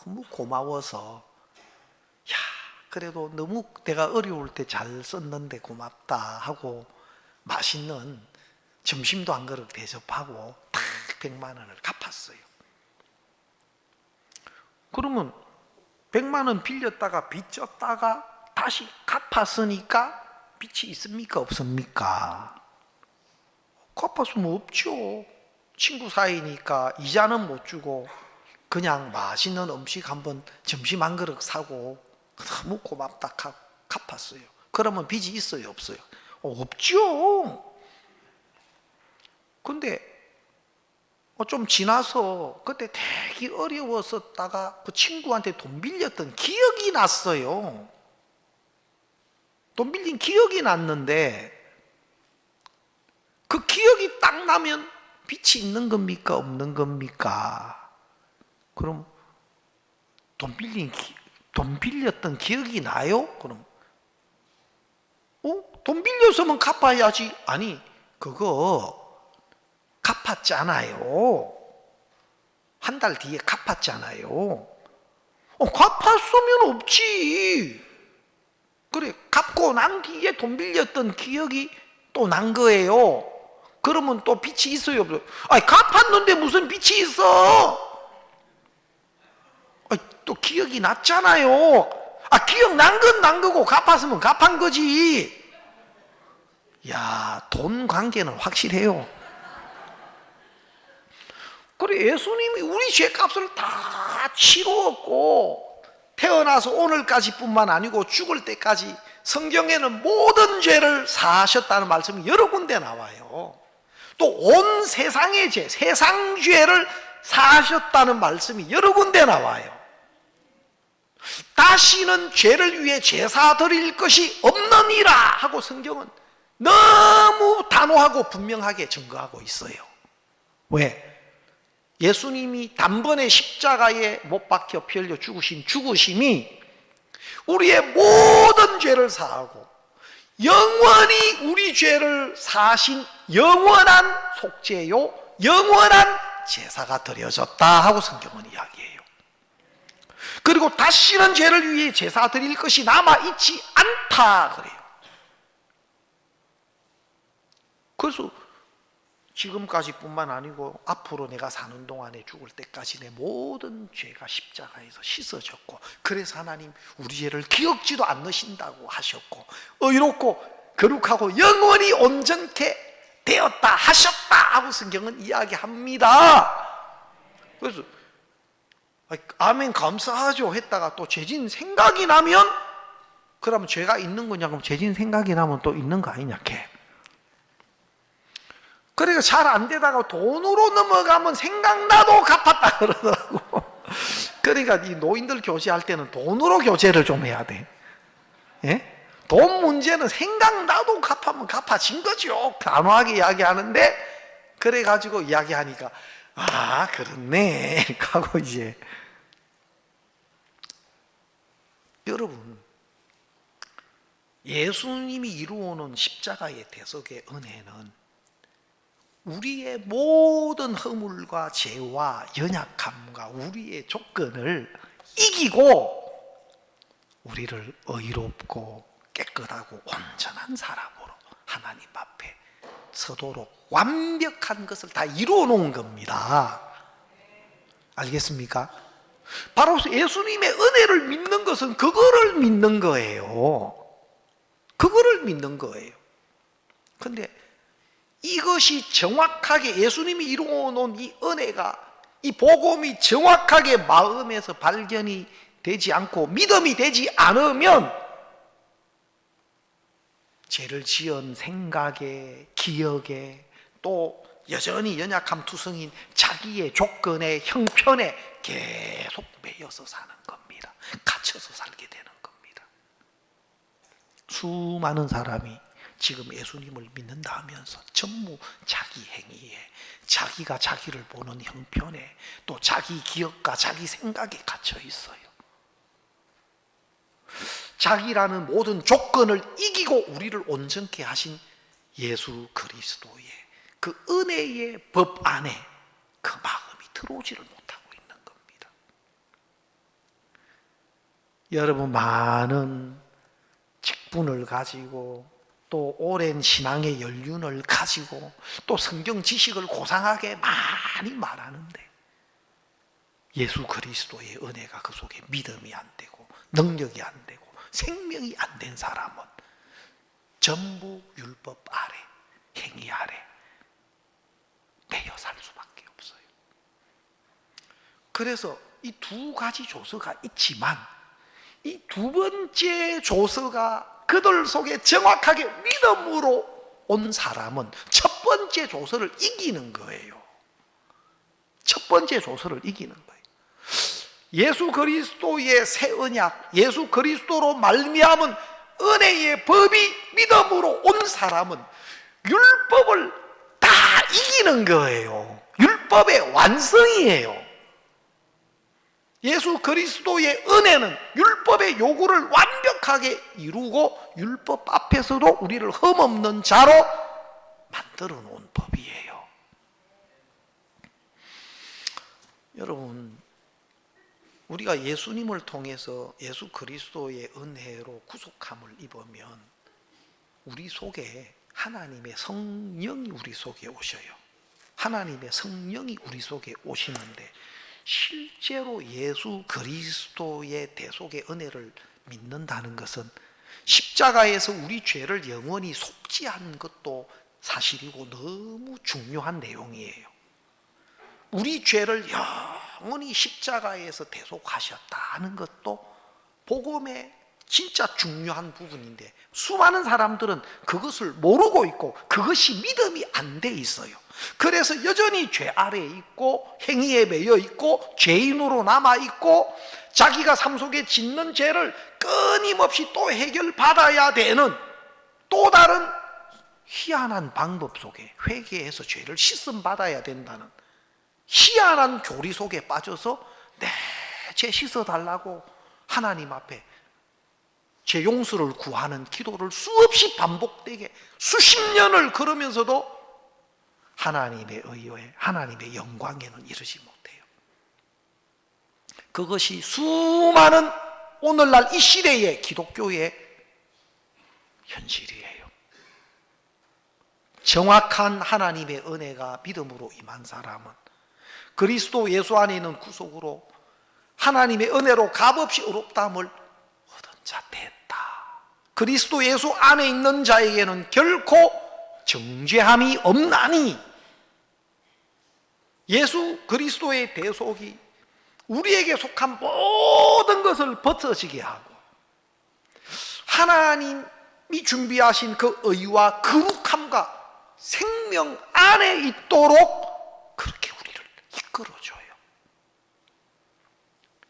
[SPEAKER 1] 너무 고마워서 야, 그래도 너무 내가 어려울 때 잘 썼는데 고맙다 하고 맛있는 점심도 한 그릇 대접하고 딱 100만 원을 갚았어요. 그러면 100만 원 빌렸다가 빚졌다가 다시 갚았으니까 빚이 있습니까? 없습니까? 갚았으면 없죠. 친구 사이니까 이자는 못 주고 그냥 맛있는 음식 한번 점심 한 그릇 사고 너무 고맙다 하고 갚았어요. 그러면 빚이 있어요? 없어요? 없죠. 근데 좀 지나서 그때 되게 어려웠었다가 그 친구한테 돈 빌렸던 기억이 났어요. 돈 빌린 기억이 났는데 그 기억이 딱 나면 빚이 있는 겁니까? 없는 겁니까? 그럼 돈 빌렸던 기억이 나요? 그럼 돈 빌렸으면 갚아야지. 아니, 그거 갚았잖아요. 한 달 뒤에 갚았잖아요. 갚았으면 없지. 그래, 갚고 난 뒤에 돈 빌렸던 기억이 또 난 거예요. 그러면 또 빚이 있어요, 없어요? 아니, 갚았는데 무슨 빚이 있어? 아니, 또 기억이 났잖아요. 기억 난 건 난 거고 갚았으면 갚은 거지. 야, 돈 관계는 확실해요. 그래, 예수님이 우리 죄값을 다 치루었고 태어나서 오늘까지 뿐만 아니고 죽을 때까지 성경에는 모든 죄를 사하셨다는 말씀이 여러 군데 나와요. 또 온 세상의 죄, 세상 죄를 사하셨다는 말씀이 여러 군데 나와요. 다시는 죄를 위해 제사 드릴 것이 없느니라 하고 성경은 너무 단호하고 분명하게 증거하고 있어요. 왜? 예수님이 단번에 십자가에 못 박혀 피 흘려 죽으신 죽으심이 우리의 모든 죄를 사하고 영원히 우리 죄를 사하신 영원한 속죄요, 영원한 제사가 드려졌다 하고 성경은 이야기해요. 그리고 다시는 죄를 위해 제사 드릴 것이 남아있지 않다 그래요. 그래서 지금까지 뿐만 아니고 앞으로 내가 사는 동안에 죽을 때까지 내 모든 죄가 십자가에서 씻어졌고, 그래서 하나님 우리 죄를 기억지도 않으신다고 하셨고 의롭고 거룩하고 영원히 온전케 되었다 하셨다 하고 성경은 이야기합니다. 그래서 아멘 감사하죠 했다가 또 죄진 생각이 나면, 그러면 죄가 있는 거냐? 그럼 죄진 생각이 나면 또 있는 거 아니냐? 그러니까 잘 안 되다가 돈으로 넘어가면 생각나도 갚았다 그러더라고. 그러니까 이 노인들 교제할 때는 돈으로 교제를 좀 해야 돼. 예? 돈 문제는 생각나도 갚으면 갚아진 거죠. 단호하게 이야기하는데, 그래가지고 이야기하니까 그렇네 하고 이제. 여러분, 예수님이 이루어놓은 십자가의 대속의 은혜는 우리의 모든 허물과 죄와 연약함과 우리의 조건을 이기고 우리를 의롭고 깨끗하고 온전한 사람으로 하나님 앞에 서도록 완벽한 것을 다 이루어 놓은 겁니다. 알겠습니까? 바로 예수님의 은혜를 믿는 것은 그거를 믿는 거예요. 그거를 믿는 거예요. 근데 이것이 정확하게 예수님이 이루어 놓은 이 은혜가, 이 복음이 정확하게 마음에서 발견이 되지 않고 믿음이 되지 않으면 죄를 지은 생각에, 기억에, 또 여전히 연약함 투성인 자기의 조건에, 형편에 계속 매여서 사는 겁니다. 갇혀서 살게 되는 겁니다. 수많은 사람이 지금 예수님을 믿는다 하면서 전부 자기 행위에, 자기가 자기를 보는 형편에, 또 자기 기억과 자기 생각에 갇혀 있어요. 자기라는 모든 조건을 이기고 우리를 온전케 하신 예수 그리스도의 그 은혜의 법 안에 그 마음이 들어오지를 못하고 있는 겁니다. 여러분, 많은 직분을 가지고 또 오랜 신앙의 연륜을 가지고 또 성경 지식을 고상하게 많이 말하는데 예수 그리스도의 은혜가 그 속에 믿음이 안 되고 능력이 안 되고 생명이 안 된 사람은 전부 율법 아래, 행위 아래 매여 살 수밖에 없어요. 그래서 이 두 가지 조서가 있지만 이 두 번째 조서가 그들 속에 정확하게 믿음으로 온 사람은 첫 번째 조서를 이기는 거예요. 첫 번째 조서를 이기는 거예요. 예수 그리스도의 새 언약, 예수 그리스도로 말미암은 은혜의 법이 믿음으로 온 사람은 율법을 다 이기는 거예요. 율법의 완성이에요. 예수 그리스도의 은혜는 율법의 요구를 완벽하게 이루고 율법 앞에서도 우리를 흠없는 자로 만들어 놓은 법이에요. 여러분, 우리가 예수님을 통해서 예수 그리스도의 은혜로 구속함을 입으면 우리 속에 하나님의 성령이 우리 속에 오셔요. 하나님의 성령이 우리 속에 오시는데 실제로 예수 그리스도의 대속의 은혜를 믿는다는 것은 십자가에서 우리 죄를 영원히 속죄하는 것도 사실이고 너무 중요한 내용이에요. 우리 죄를 영원히 십자가에서 대속하셨다는 것도 복음의 진짜 중요한 부분인데 수많은 사람들은 그것을 모르고 있고 그것이 믿음이 안 돼 있어요. 그래서 여전히 죄 아래에 있고 행위에 매여 있고 죄인으로 남아 있고 자기가 삶 속에 짓는 죄를 끊임없이 또 해결받아야 되는 또 다른 희한한 방법 속에 회개해서 죄를 씻음 받아야 된다는 희한한 교리 속에 빠져서 내 죄 씻어달라고 하나님 앞에 죄 용서를 구하는 기도를 수없이 반복되게 수십 년을 걸으면서도 하나님의 의에 하나님의 영광에는 이르지 못해요. 그것이 수많은 오늘날 이 시대의 기독교의 현실이에요. 정확한 하나님의 은혜가 믿음으로 임한 사람은 그리스도 예수 안에 있는 구속으로 하나님의 은혜로 값없이 의롭다함을 얻은 자 됐다. 그리스도 예수 안에 있는 자에게는 결코 정죄함이 없나니 예수 그리스도의 대속이 우리에게 속한 모든 것을 벗어지게 하고 하나님이 준비하신 그 의와 거룩함과 생명 안에 있도록 그렇게 우리를 이끌어줘요.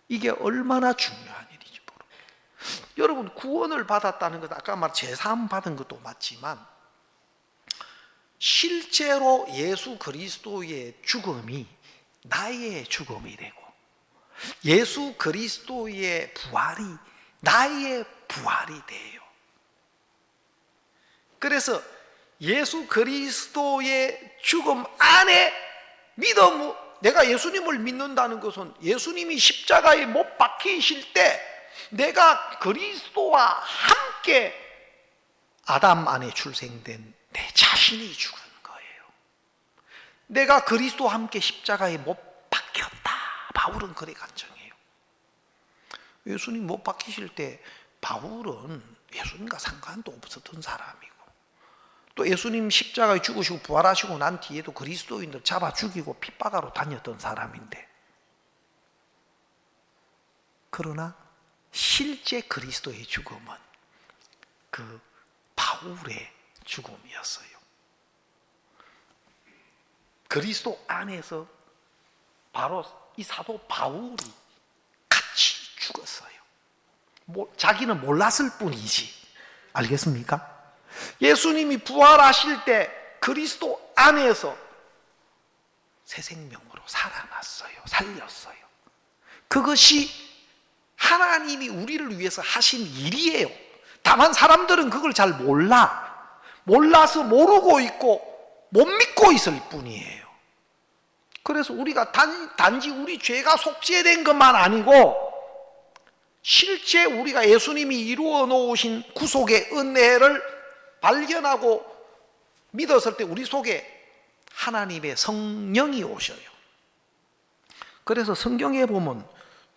[SPEAKER 1] 이게 얼마나 중요한 일인지 모릅니다. 여러분, 구원을 받았다는 것, 아까 말 제사함 받은 것도 맞지만 실제로 예수 그리스도의 죽음이 나의 죽음이 되고 예수 그리스도의 부활이 나의 부활이 돼요. 그래서 예수 그리스도의 죽음 안에 믿음, 내가 예수님을 믿는다는 것은 예수님이 십자가에 못 박히실 때 내가 그리스도와 함께 아담 안에 출생된 내 자신이 죽은 거예요. 내가 그리스도와 함께 십자가에 못 박혔다. 바울은 그래 간청해요. 예수님 못 박히실 때 바울은 예수님과 상관도 없었던 사람이고 또 예수님 십자가에 죽으시고 부활하시고 난 뒤에도 그리스도인들 잡아 죽이고 핍박하러 다녔던 사람인데 그러나 실제 그리스도의 죽음은 그 바울의 죽음이었어요. 그리스도 안에서 바로 이 사도 바울이 같이 죽었어요. 자기는 몰랐을 뿐이지. 알겠습니까? 예수님이 부활하실 때 그리스도 안에서 새 생명으로 살아났어요. 살렸어요. 그것이 하나님이 우리를 위해서 하신 일이에요. 다만 사람들은 그걸 잘 몰라서 모르고 있고 못 믿고 있을 뿐이에요. 그래서 우리가 단지 우리 죄가 속죄된 것만 아니고 실제 우리가 예수님이 이루어 놓으신 구속의 은혜를 발견하고 믿었을 때 우리 속에 하나님의 성령이 오셔요. 그래서 성경에 보면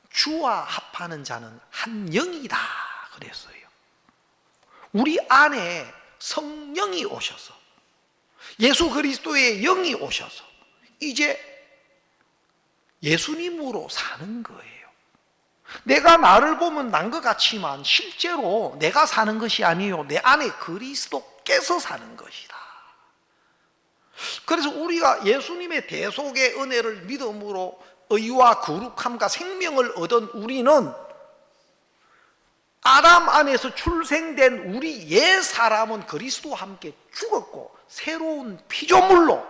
[SPEAKER 1] 주와 합하는 자는 한 영이다 그랬어요. 우리 안에 성령이 오셔서, 예수 그리스도의 영이 오셔서 이제 예수님으로 사는 거예요. 내가 나를 보면 난 것 같지만 실제로 내가 사는 것이 아니요, 내 안에 그리스도께서 사는 것이다. 그래서 우리가 예수님의 대속의 은혜를 믿음으로 의와 거룩함과 생명을 얻은 우리는 아담 안에서 출생된 우리 옛 사람은 그리스도와 함께 죽었고 새로운 피조물로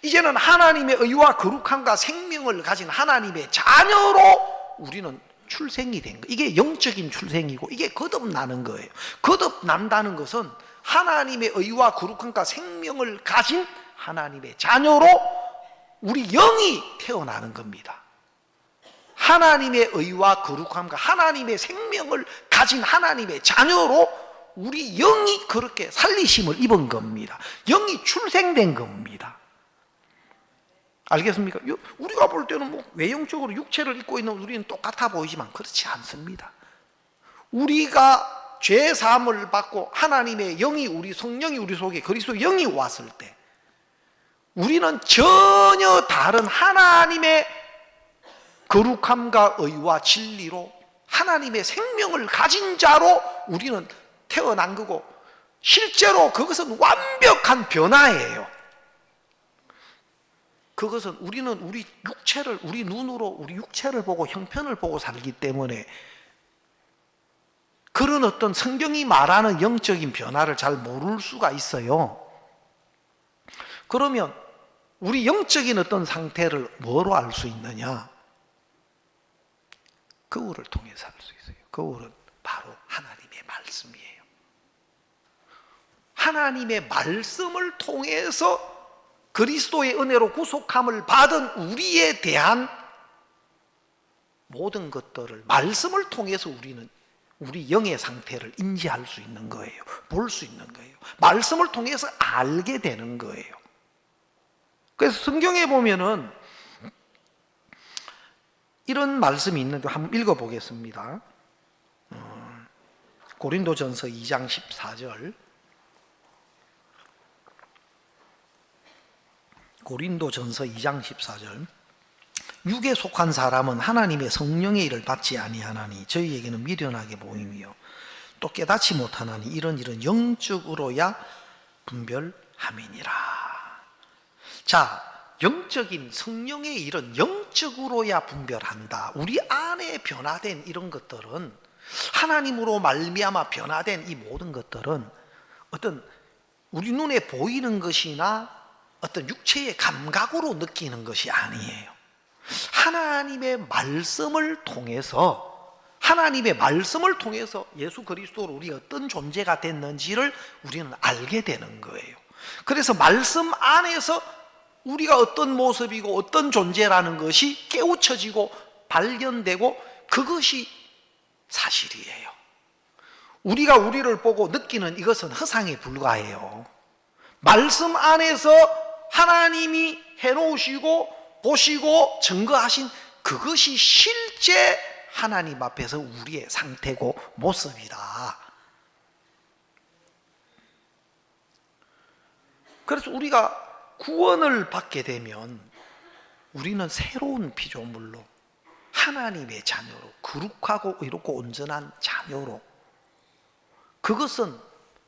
[SPEAKER 1] 이제는 하나님의 의와 거룩함과 생명을 가진 하나님의 자녀로 우리는 출생이 된 거예요. 이게 영적인 출생이고 이게 거듭나는 거예요. 거듭난다는 것은 하나님의 의와 거룩함과 생명을 가진 하나님의 자녀로 우리 영이 태어나는 겁니다. 하나님의 의와 거룩함과 하나님의 생명을 가진 하나님의 자녀로 우리 영이 그렇게 살리심을 입은 겁니다. 영이 출생된 겁니다. 알겠습니까? 우리가 볼 때는 뭐 외형적으로 육체를 입고 있는 우리는 똑같아 보이지만 그렇지 않습니다. 우리가 죄 사함을 받고 하나님의 영이, 우리 성령이 우리 속에 그리스도 영이 왔을 때 우리는 전혀 다른 하나님의 거룩함과 의와 진리로 하나님의 생명을 가진 자로 우리는 태어난 거고, 실제로 그것은 완벽한 변화예요. 그것은 우리는 우리 육체를, 우리 눈으로 우리 육체를 보고 형편을 보고 살기 때문에 그런 어떤 성경이 말하는 영적인 변화를 잘 모를 수가 있어요. 그러면 우리 영적인 어떤 상태를 뭐로 알 수 있느냐? 거울을 통해서 알 수 있어요. 거울은 바로 하나님의 말씀이에요. 하나님의 말씀을 통해서 그리스도의 은혜로 구속함을 받은 우리에 대한 모든 것들을 말씀을 통해서 우리는 우리 영의 상태를 인지할 수 있는 거예요. 볼 수 있는 거예요. 말씀을 통해서 알게 되는 거예요. 그래서 성경에 보면은 이런 말씀이 있는데 한번 읽어보겠습니다. 고린도전서 2장 14절. 고린도전서 2장 14절. 육에 속한 사람은 하나님의 성령의 일을 받지 아니하나니 저희에게는 미련하게 보임이요 또 깨닫지 못하나니 이런 일은 영적으로야 분별함이니라. 자, 영적인 성령의 일은 영적으로야 분별한다. 우리 안에 변화된 이런 것들은, 하나님으로 말미암아 변화된 이 모든 것들은 어떤 우리 눈에 보이는 것이나 어떤 육체의 감각으로 느끼는 것이 아니에요. 하나님의 말씀을 통해서, 하나님의 말씀을 통해서 예수 그리스도로 우리 어떤 존재가 됐는지를 우리는 알게 되는 거예요. 그래서 말씀 안에서 우리가 어떤 모습이고 어떤 존재라는 것이 깨우쳐지고 발견되고 그것이 사실이에요. 우리가 우리를 보고 느끼는 이것은 허상에 불과해요. 말씀 안에서 하나님이 해놓으시고 보시고 증거하신 그것이 실제 하나님 앞에서 우리의 상태고 모습이다. 그래서 우리가 구원을 받게 되면 우리는 새로운 피조물로 하나님의 자녀로, 거룩하고 의롭고 온전한 자녀로, 그것은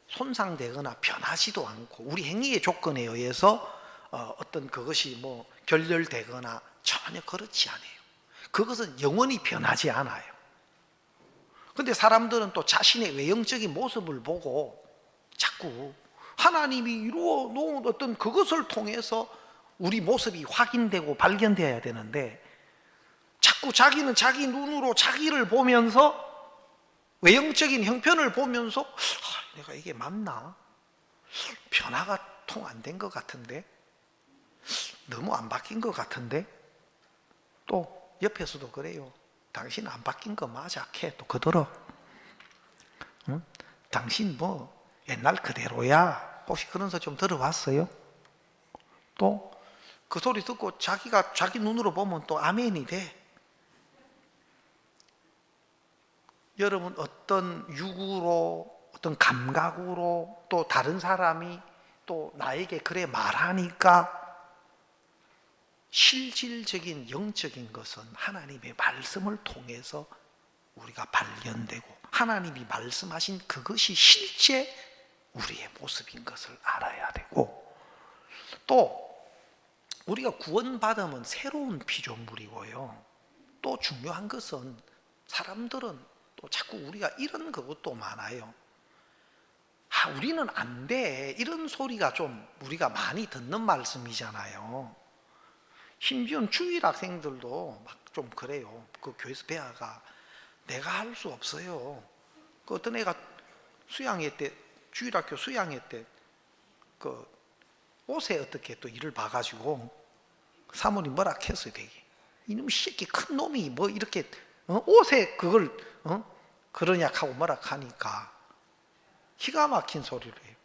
[SPEAKER 1] 손상되거나 변하지도 않고 우리 행위의 조건에 의해서 어떤 그것이 뭐 결렬되거나 전혀 그렇지 않아요. 그것은 영원히 변하지 않아요. 그런데 사람들은 또 자신의 외형적인 모습을 보고 자꾸 하나님이 이루어 놓은 어떤 그것을 통해서 우리 모습이 확인되고 발견되어야 되는데, 자꾸 자기는 자기 눈으로 자기를 보면서 외형적인 형편을 보면서 내가 이게 맞나? 변화가 통 안 된 것 같은데? 너무 안 바뀐 것 같은데? 또 옆에서도 그래요. 당신 안 바뀐 거 맞아. 걔 또 그들어. 응? 당신 뭐 옛날 그대로야. 혹시 그런 소리 좀 들어봤어요? 또 그 소리 듣고 자기가 자기 눈으로 보면 또 아멘이 돼. 여러분 어떤 육으로 어떤 감각으로 또 다른 사람이 또 나에게 그래 말하니까 실질적인 영적인 것은 하나님의 말씀을 통해서 우리가 발견되고 하나님이 말씀하신 그것이 실제 우리의 모습인 것을 알아야 되고, 또 우리가 구원받으면 새로운 피조물이고요. 또 중요한 것은 사람들은 또 자꾸 우리가 이런 것도 많아요. 우리는 안 돼. 이런 소리가 좀 우리가 많이 듣는 말씀이잖아요. 심지어 주일 학생들도 막 좀 그래요. 그 교회에서 배아가 내가 할 수 없어요. 그 어떤 애가 수양회 때, 주일학교 수양회 때 그 옷에 어떻게 또 일을 봐가지고 사모님 뭐라 했어요. 되게 이놈 새끼 큰 놈이 뭐 이렇게 옷에 그걸 그러냐 하고 뭐라 하니까 기가 막힌 소리를 해요.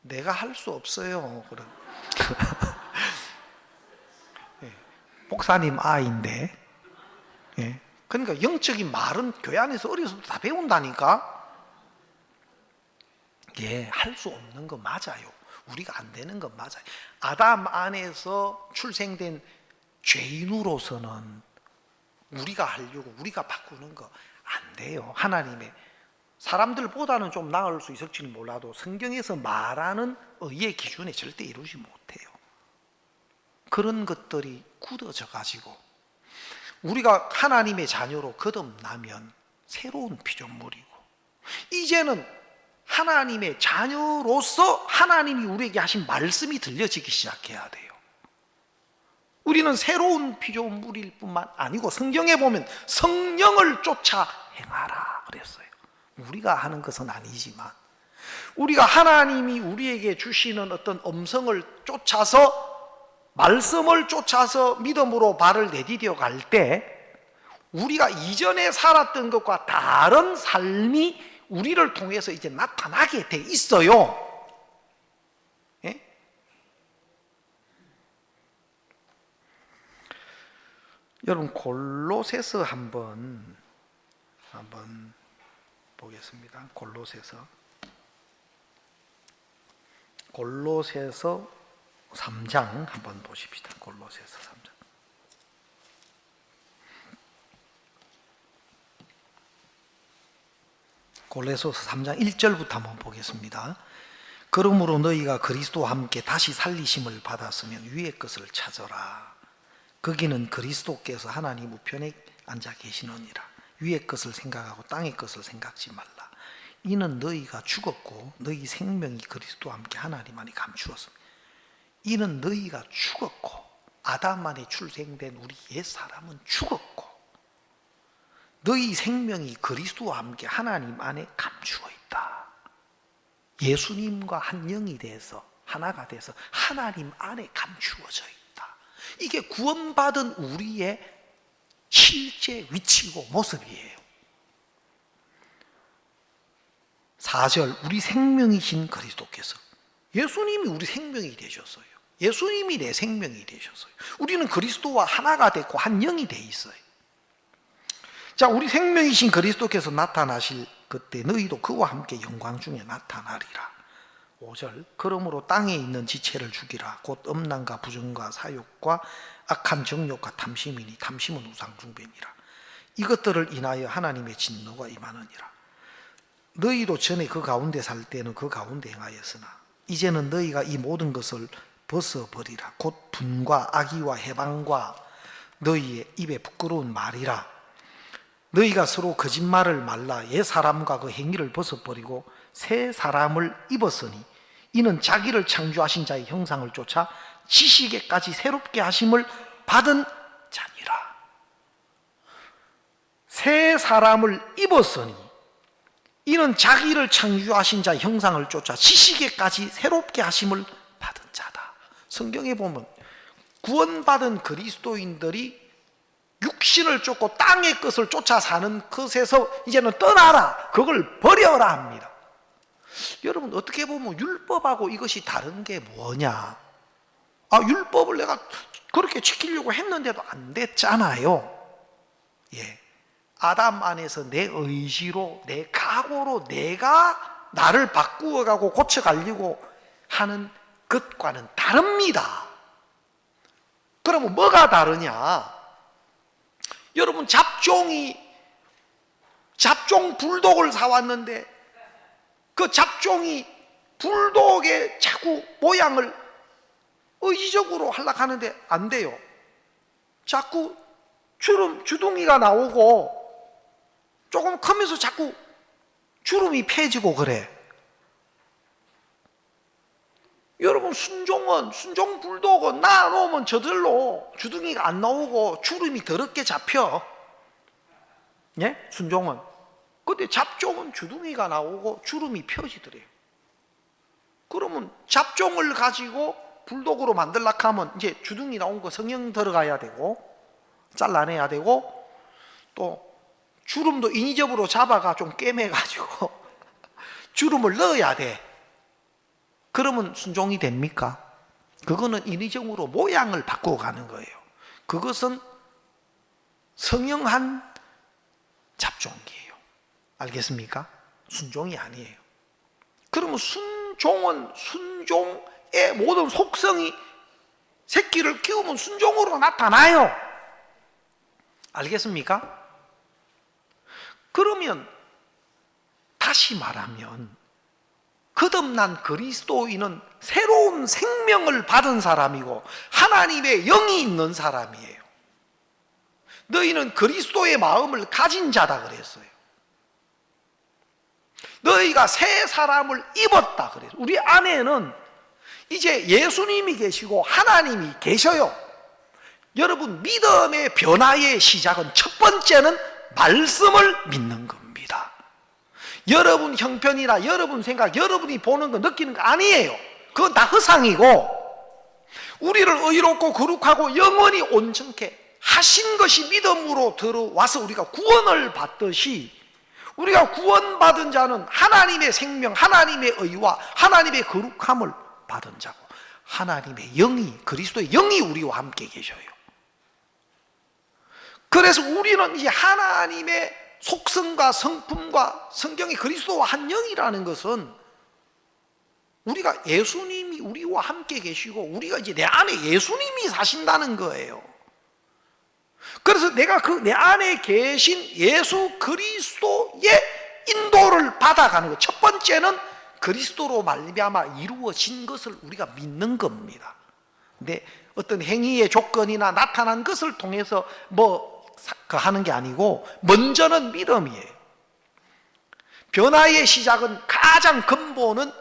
[SPEAKER 1] 내가 할 수 없어요. 그런. 예, 목사님 아이인데. 예, 그러니까 영적인 말은 교회 안에서 어려서부터 다 배운다니까. 예, 할 수 없는 거 맞아요. 우리가 안 되는 건 맞아요. 아담 안에서 출생된 죄인으로서는 우리가 하려고 우리가 바꾸는 거 안 돼요. 하나님의 사람들보다는 좀 나을 수 있을지는 몰라도 성경에서 말하는 의의 기준에 절대 이루지 못해요. 그런 것들이 굳어져 가지고 우리가 하나님의 자녀로 거듭나면 새로운 피조물이고, 이제는 하나님의 자녀로서 하나님이 우리에게 하신 말씀이 들려지기 시작해야 돼요. 우리는 새로운 피조물일 뿐만 아니고 성경에 보면 성령을 쫓아 행하라 그랬어요. 우리가 하는 것은 아니지만 우리가 하나님이 우리에게 주시는 어떤 음성을 쫓아서, 말씀을 쫓아서 믿음으로 발을 내디뎌 갈 때 우리가 이전에 살았던 것과 다른 삶이 우리를 통해서 이제 나타나게 돼 있어요. 예? 여러분 골로새서 한번 보겠습니다. 골로새서 3장 한번 보십시다. 골로새서 3장. 골로새서 3장 1절부터 한번 보겠습니다. 그러므로 너희가 그리스도와 함께 다시 살리심을 받았으면 위의 것을 찾아라. 거기는 그리스도께서 하나님 우편에 앉아 계시느니라. 위의 것을 생각하고 땅의 것을 생각지 말라. 이는 너희가 죽었고 너희 생명이 그리스도와 함께 하나님 안에 감추었습니다. 이는 너희가 죽었고, 아담 안에 출생된 우리 옛사람은 죽었고 너희 생명이 그리스도와 함께 하나님 안에 감추어 있다. 예수님과 한 영이 돼서 하나가 돼서 하나님 안에 감추어져 있다. 이게 구원받은 우리의 실제 위치고 모습이에요. 4절, 우리 생명이신 그리스도께서, 예수님이 우리 생명이 되셨어요. 예수님이 내 생명이 되셨어요. 우리는 그리스도와 하나가 됐고 한 영이 돼 있어요. 자, 우리 생명이신 그리스도께서 나타나실 그때 너희도 그와 함께 영광 중에 나타나리라. 5절, 그러므로 땅에 있는 지체를 죽이라. 곧 음란과 부정과 사욕과 악한 정욕과 탐심이니 탐심은 우상 숭배니라. 이것들을 인하여 하나님의 진노가 임하느니라. 너희도 전에 그 가운데 살 때는 그 가운데 행하였으나 이제는 너희가 이 모든 것을 벗어버리라. 곧 분과 악의와 해방과 너희의 입에 부끄러운 말이라. 너희가 서로 거짓말을 말라. 옛 사람과 그 행위를 벗어버리고 새 사람을 입었으니 이는 자기를 창조하신 자의 형상을 쫓아 지식에까지 새롭게 하심을 받은 자니라. 새 사람을 입었으니 이는 자기를 창조하신 자의 형상을 쫓아 지식에까지 새롭게 하심을 받은 자다. 성경에 보면 구원받은 그리스도인들이 육신을 쫓고 땅의 것을 쫓아 사는 것에서 이제는 떠나라, 그걸 버려라 합니다. 여러분, 어떻게 보면 율법하고 이것이 다른 게 뭐냐? 율법을 내가 그렇게 지키려고 했는데도 안 됐잖아요. 예, 아담 안에서 내 의지로, 내 각오로 내가 나를 바꾸어가고 고쳐가려고 하는 것과는 다릅니다. 그러면 뭐가 다르냐? 여러분, 잡종 불독을 사왔는데 그 잡종이 불독의 자꾸 모양을 의지적으로 하려고 하는데 안 돼요. 자꾸 주둥이가 나오고 조금 크면서 자꾸 주름이 펴지고 그래. 여러분, 순종 불독은 놔놓으면 저절로 주둥이가 안 나오고 주름이 더럽게 잡혀. 예? 순종은. 근데 잡종은 주둥이가 나오고 주름이 펴지더래요. 그러면 잡종을 가지고 불독으로 만들려고 하면 이제 주둥이 나온 거 성형 들어가야 되고 잘라내야 되고 또 주름도 인위적으로 잡아가 좀 꿰매가지고 주름을 넣어야 돼. 그러면 순종이 됩니까? 그거는 인위적으로 모양을 바꾸어 가는 거예요. 그것은 성형한 잡종이에요. 알겠습니까? 순종이 아니에요. 그러면 순종은 순종의 모든 속성이 새끼를 키우면 순종으로 나타나요. 알겠습니까? 그러면 다시 말하면 거듭난 그리스도인은 새로운 생명을 받은 사람이고 하나님의 영이 있는 사람이에요. 너희는 그리스도의 마음을 가진 자다 그랬어요. 너희가 새 사람을 입었다 그랬어요. 우리 안에는 이제 예수님이 계시고 하나님이 계셔요. 여러분, 믿음의 변화의 시작은 첫 번째는 말씀을 믿는 겁니다. 여러분 형편이나 여러분 생각, 여러분이 보는 거 느끼는 거 아니에요. 그건 다 허상이고, 우리를 의롭고 거룩하고 영원히 온전케 하신 것이 믿음으로 들어와서 우리가 구원을 받듯이, 우리가 구원받은 자는 하나님의 생명, 하나님의 의와 하나님의 거룩함을 받은 자고, 하나님의 영이, 그리스도의 영이 우리와 함께 계셔요. 그래서 우리는 이 하나님의 속성과 성품과 성경의 그리스도와 한 영이라는 것은, 우리가 예수님이 우리와 함께 계시고 우리가 이제 내 안에 예수님이 사신다는 거예요. 그래서 내가 그 내 안에 계신 예수 그리스도의 인도를 받아가는 것, 첫 번째는 그리스도로 말미암아 이루어진 것을 우리가 믿는 겁니다. 근데 어떤 행위의 조건이나 나타난 것을 통해서 하는 게 아니고, 먼저는 믿음이에요. 변화의 시작은, 가장 근본은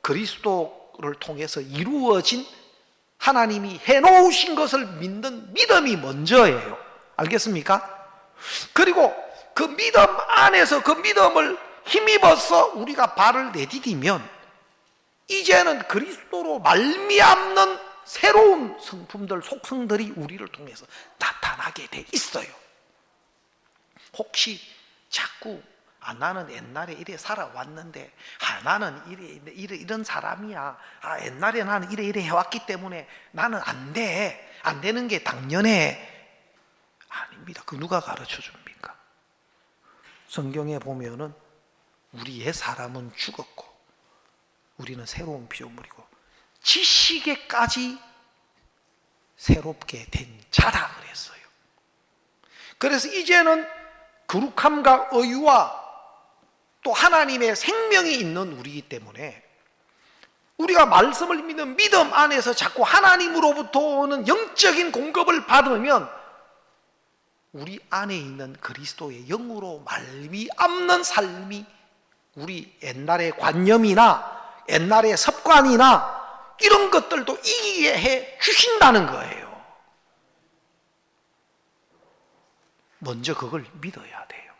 [SPEAKER 1] 그리스도를 통해서 이루어진 하나님이 해놓으신 것을 믿는 믿음이 먼저예요. 알겠습니까? 그리고 그 믿음 안에서 그 믿음을 힘입어서 우리가 발을 내디디면 이제는 그리스도로 말미암는 새로운 성품들, 속성들이 우리를 통해서 나타나게 돼 있어요. 혹시 자꾸 나는 옛날에 이래 살아왔는데 나는 이런 사람이야, 옛날에 나는 이래 해왔기 때문에 나는 안 되는 게 당연해. 아닙니다. 그 누가 가르쳐 줍니까? 성경에 보면은 우리 옛 사람은 죽었고 우리는 새로운 피조물이고 지식에까지 새롭게 된 자다 그랬어요. 그래서 이제는 거룩함과 의와 또 하나님의 생명이 있는 우리이기 때문에, 우리가 말씀을 믿는 믿음 안에서 자꾸 하나님으로부터 오는 영적인 공급을 받으면 우리 안에 있는 그리스도의 영으로 말미암는 삶이 우리 옛날의 관념이나 옛날의 습관이나 이런 것들도 이기게 해 주신다는 거예요. 먼저 그걸 믿어야 돼요.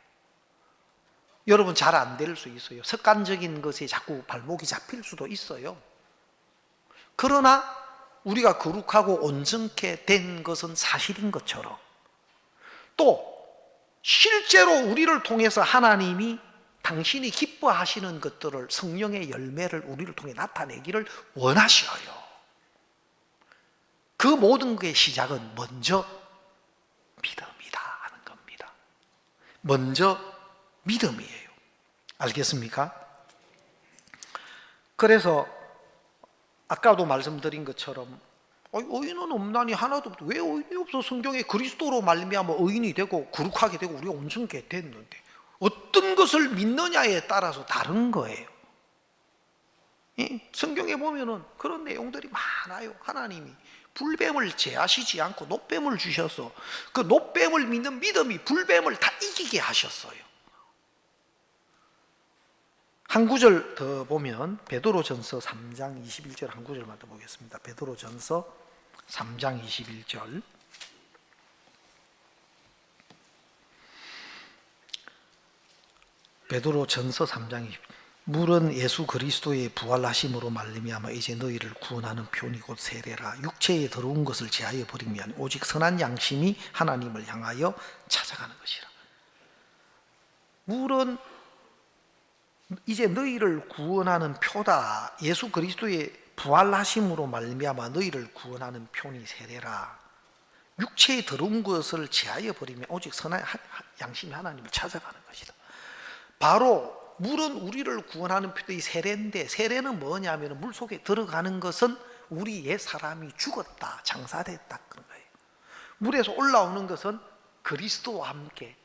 [SPEAKER 1] 여러분, 잘 안 될 수 있어요. 습관적인 것에 자꾸 발목이 잡힐 수도 있어요. 그러나 우리가 거룩하고 온전케 된 것은 사실인 것처럼 또 실제로 우리를 통해서 하나님이 당신이 기뻐하시는 것들을, 성령의 열매를 우리를 통해 나타내기를 원하셔요. 그 모든 것의 시작은 먼저 믿음이다 하는 겁니다. 먼저 믿음이에요. 알겠습니까? 그래서 아까도 말씀드린 것처럼 의인은 없나니 하나도 없다. 왜 의인이 없어? 성경에 그리스도로 말미암아 의인이 되고 거룩하게 되고 우리가 온전케 됐는데, 어떤 것을 믿느냐에 따라서 다른 거예요. 성경에 보면은 그런 내용들이 많아요. 하나님이 불뱀을 제하시지 않고 놋뱀을 주셔서 그 놋뱀을 믿는 믿음이 불뱀을 다 이기게 하셨어요. 한 구절 더 보면 베드로전서 3장 21절 한 구절만 더 보겠습니다. 베드로전서 3장 21절. 베드로전서 3장 20절. 물은 예수 그리스도의 부활하심으로 말미암아 이제 너희를 구원하는 표니 곧 세례라. 육체에 더러운 것을 제하여 버림이 아니 오직 선한 양심이 하나님을 향하여 찾아가는 것이라. 물은 이제 너희를 구원하는 표다. 예수 그리스도의 부활하심으로 말미암아 너희를 구원하는 표니 세례라. 육체의 더러운 것을 제하여 버리면 오직 선한 양심이 하나님을 찾아가는 것이다. 바로 물은 우리를 구원하는 표도 이 세례인데, 세례는 뭐냐면 물 속에 들어가는 것은 우리 옛 사람이 죽었다, 장사됐다 그런 거예요. 물에서 올라오는 것은 그리스도와 함께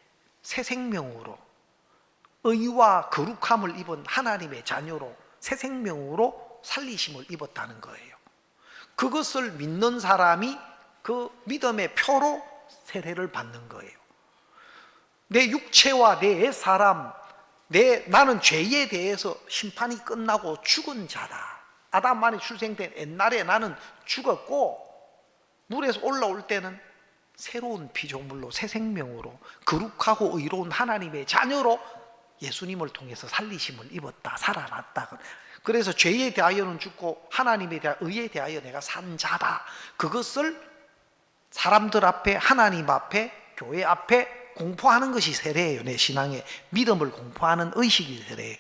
[SPEAKER 1] 새 생명으로, 의와 거룩함을 입은 하나님의 자녀로 새 생명으로 살리심을 입었다는 거예요. 그것을 믿는 사람이 그 믿음의 표로 세례를 받는 거예요. 내 육체와 내 옛 사람, 나는 죄에 대해서 심판이 끝나고 죽은 자다. 아담만이 출생된 옛날에 나는 죽었고, 물에서 올라올 때는 새로운 피조물로 새 생명으로 거룩하고 의로운 하나님의 자녀로 예수님을 통해서 살리심을 입었다, 살아났다. 그래서 죄에 대하여는 죽고 하나님에 대한 의에 대하여 내가 산 자다. 그것을 사람들 앞에, 하나님 앞에, 교회 앞에 공포하는 것이 세례예요. 내 신앙의 믿음을 공포하는 의식이 세례예요.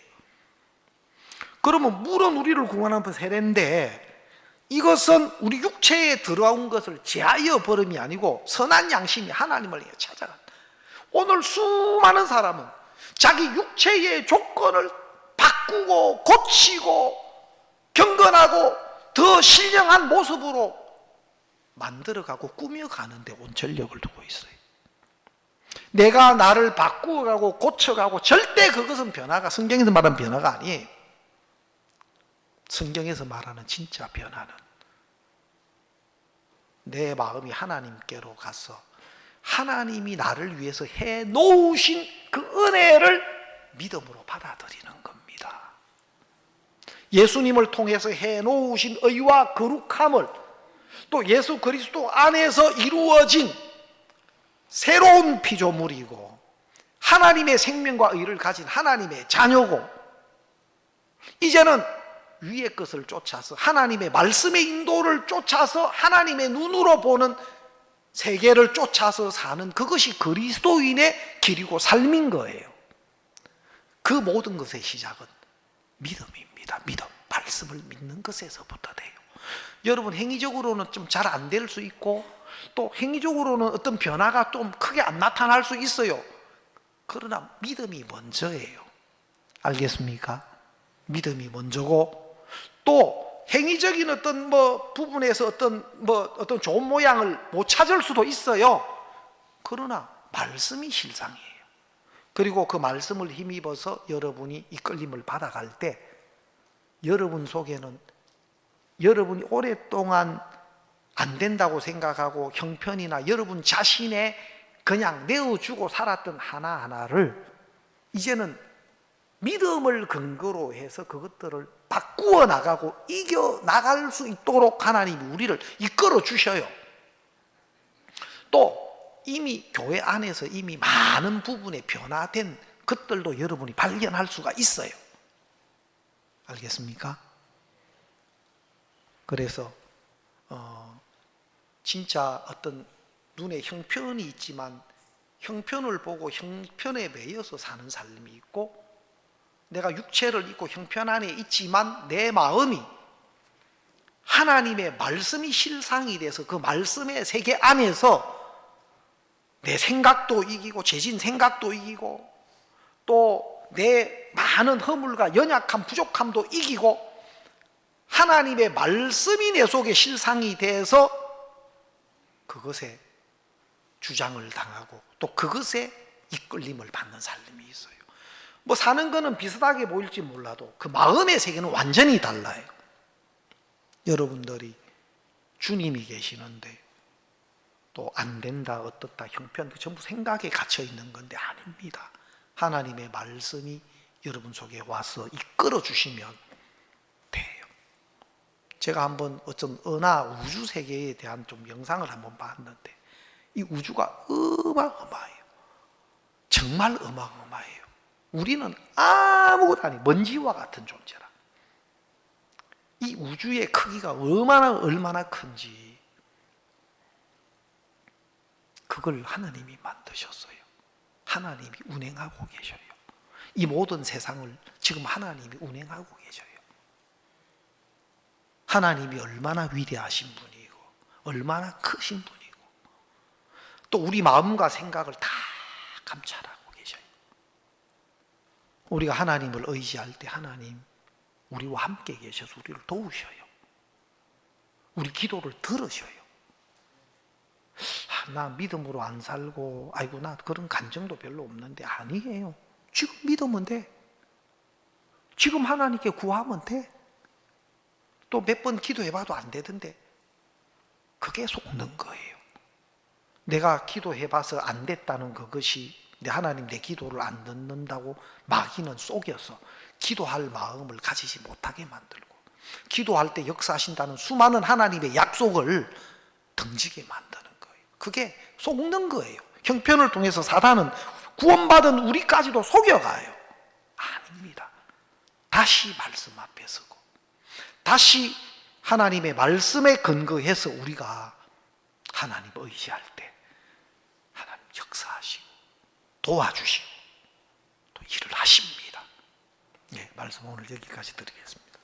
[SPEAKER 1] 그러면 물은 우리를 구원하는 세례인데, 이것은 우리 육체에 들어온 것을 제하여 버림이 아니고 선한 양심이 하나님을 찾아간다. 오늘 수많은 사람은 자기 육체의 조건을 바꾸고 고치고 경건하고 더 신령한 모습으로 만들어가고 꾸며가는데 온 전력을 두고 있어요. 내가 나를 바꾸어가고 고쳐가고, 절대 그것은 변화가, 성경에서 말하는 변화가 아니에요. 성경에서 말하는 진짜 변화는 내 마음이 하나님께로 가서 하나님이 나를 위해서 해 놓으신 그 은혜를 믿음으로 받아들이는 겁니다. 예수님을 통해서 해 놓으신 의와 거룩함을, 또 예수 그리스도 안에서 이루어진 새로운 피조물이고 하나님의 생명과 의를 가진 하나님의 자녀고, 이제는 위의 것을 쫓아서 하나님의 말씀의 인도를 쫓아서 하나님의 눈으로 보는 세계를 쫓아서 사는, 그것이 그리스도인의 길이고 삶인 거예요. 그 모든 것의 시작은 믿음입니다. 믿음, 말씀을 믿는 것에서부터 돼요. 여러분, 행위적으로는 좀 잘 안 될 수 있고, 또 행위적으로는 어떤 변화가 좀 크게 안 나타날 수 있어요. 그러나 믿음이 먼저예요. 알겠습니까? 믿음이 먼저고, 또 행위적인 어떤 부분에서 어떤 좋은 모양을 못 찾을 수도 있어요. 그러나 말씀이 실상이에요. 그리고 그 말씀을 힘입어서 여러분이 이끌림을 받아갈 때, 여러분 속에는 여러분이 오랫동안 안 된다고 생각하고 형편이나 여러분 자신의 그냥 내어주고 살았던 하나하나를 이제는 믿음을 근거로 해서 그것들을 바꾸어 나가고 이겨 나갈 수 있도록 하나님이 우리를 이끌어 주셔요. 또 이미 교회 안에서 이미 많은 부분에 변화된 것들도 여러분이 발견할 수가 있어요. 알겠습니까? 그래서 진짜 어떤 눈에 형편이 있지만 형편을 보고 형편에 매여서 사는 삶이 있고, 내가 육체를 입고 형편 안에 있지만 내 마음이 하나님의 말씀이 실상이 돼서 그 말씀의 세계 안에서 내 생각도 이기고 죄진 생각도 이기고 또 내 많은 허물과 연약함, 부족함도 이기고 하나님의 말씀이 내 속에 실상이 돼서 그것에 주장을 당하고 또 그것에 이끌림을 받는 삶이 있어요. 뭐 사는 거는 비슷하게 보일지 몰라도 그 마음의 세계는 완전히 달라요. 여러분들이 주님이 계시는데 또 안 된다, 어떻다, 형편, 그 전부 생각에 갇혀 있는 건데 아닙니다. 하나님의 말씀이 여러분 속에 와서 이끌어 주시면 돼요. 제가 한번 어떤 은하 우주 세계에 대한 좀 영상을 한번 봤는데 이 우주가 어마어마해요. 정말 어마어마해요. 우리는 아무것도 아니 먼지와 같은 존재라. 이 우주의 크기가 얼마나 큰지 그걸 하나님이 만드셨어요. 하나님이 운행하고 계셔요. 이 모든 세상을 지금 하나님이 운행하고 계셔요. 하나님이 얼마나 위대하신 분이고 얼마나 크신 분이고 또 우리 마음과 생각을 다 감찰하고 계셔요. 우리가 하나님을 의지할 때 하나님 우리와 함께 계셔서 우리를 도우셔요. 우리 기도를 들으셔요. 나 믿음으로 안 살고 아이고 나 그런 감정도 별로 없는데 아니에요. 지금 믿으면 돼. 지금 하나님께 구하면 돼. 또 몇 번 기도해봐도 안 되던데 그게 속는 거예요. 내가 기도해봐서 안 됐다는 그것이 하나님 내 기도를 안 듣는다고 마귀는 속여서 기도할 마음을 가지지 못하게 만들고 기도할 때 역사하신다는 수많은 하나님의 약속을 던지게 만드는 거예요. 그게 속는 거예요. 형편을 통해서 사단은 구원받은 우리까지도 속여가요. 아닙니다. 다시 말씀 앞에 서고 다시 하나님의 말씀에 근거해서 우리가 하나님 의지할 때 하나님 역사하시고 도와주시고 또 일을 하십니다. 예, 말씀 오늘 여기까지 드리겠습니다.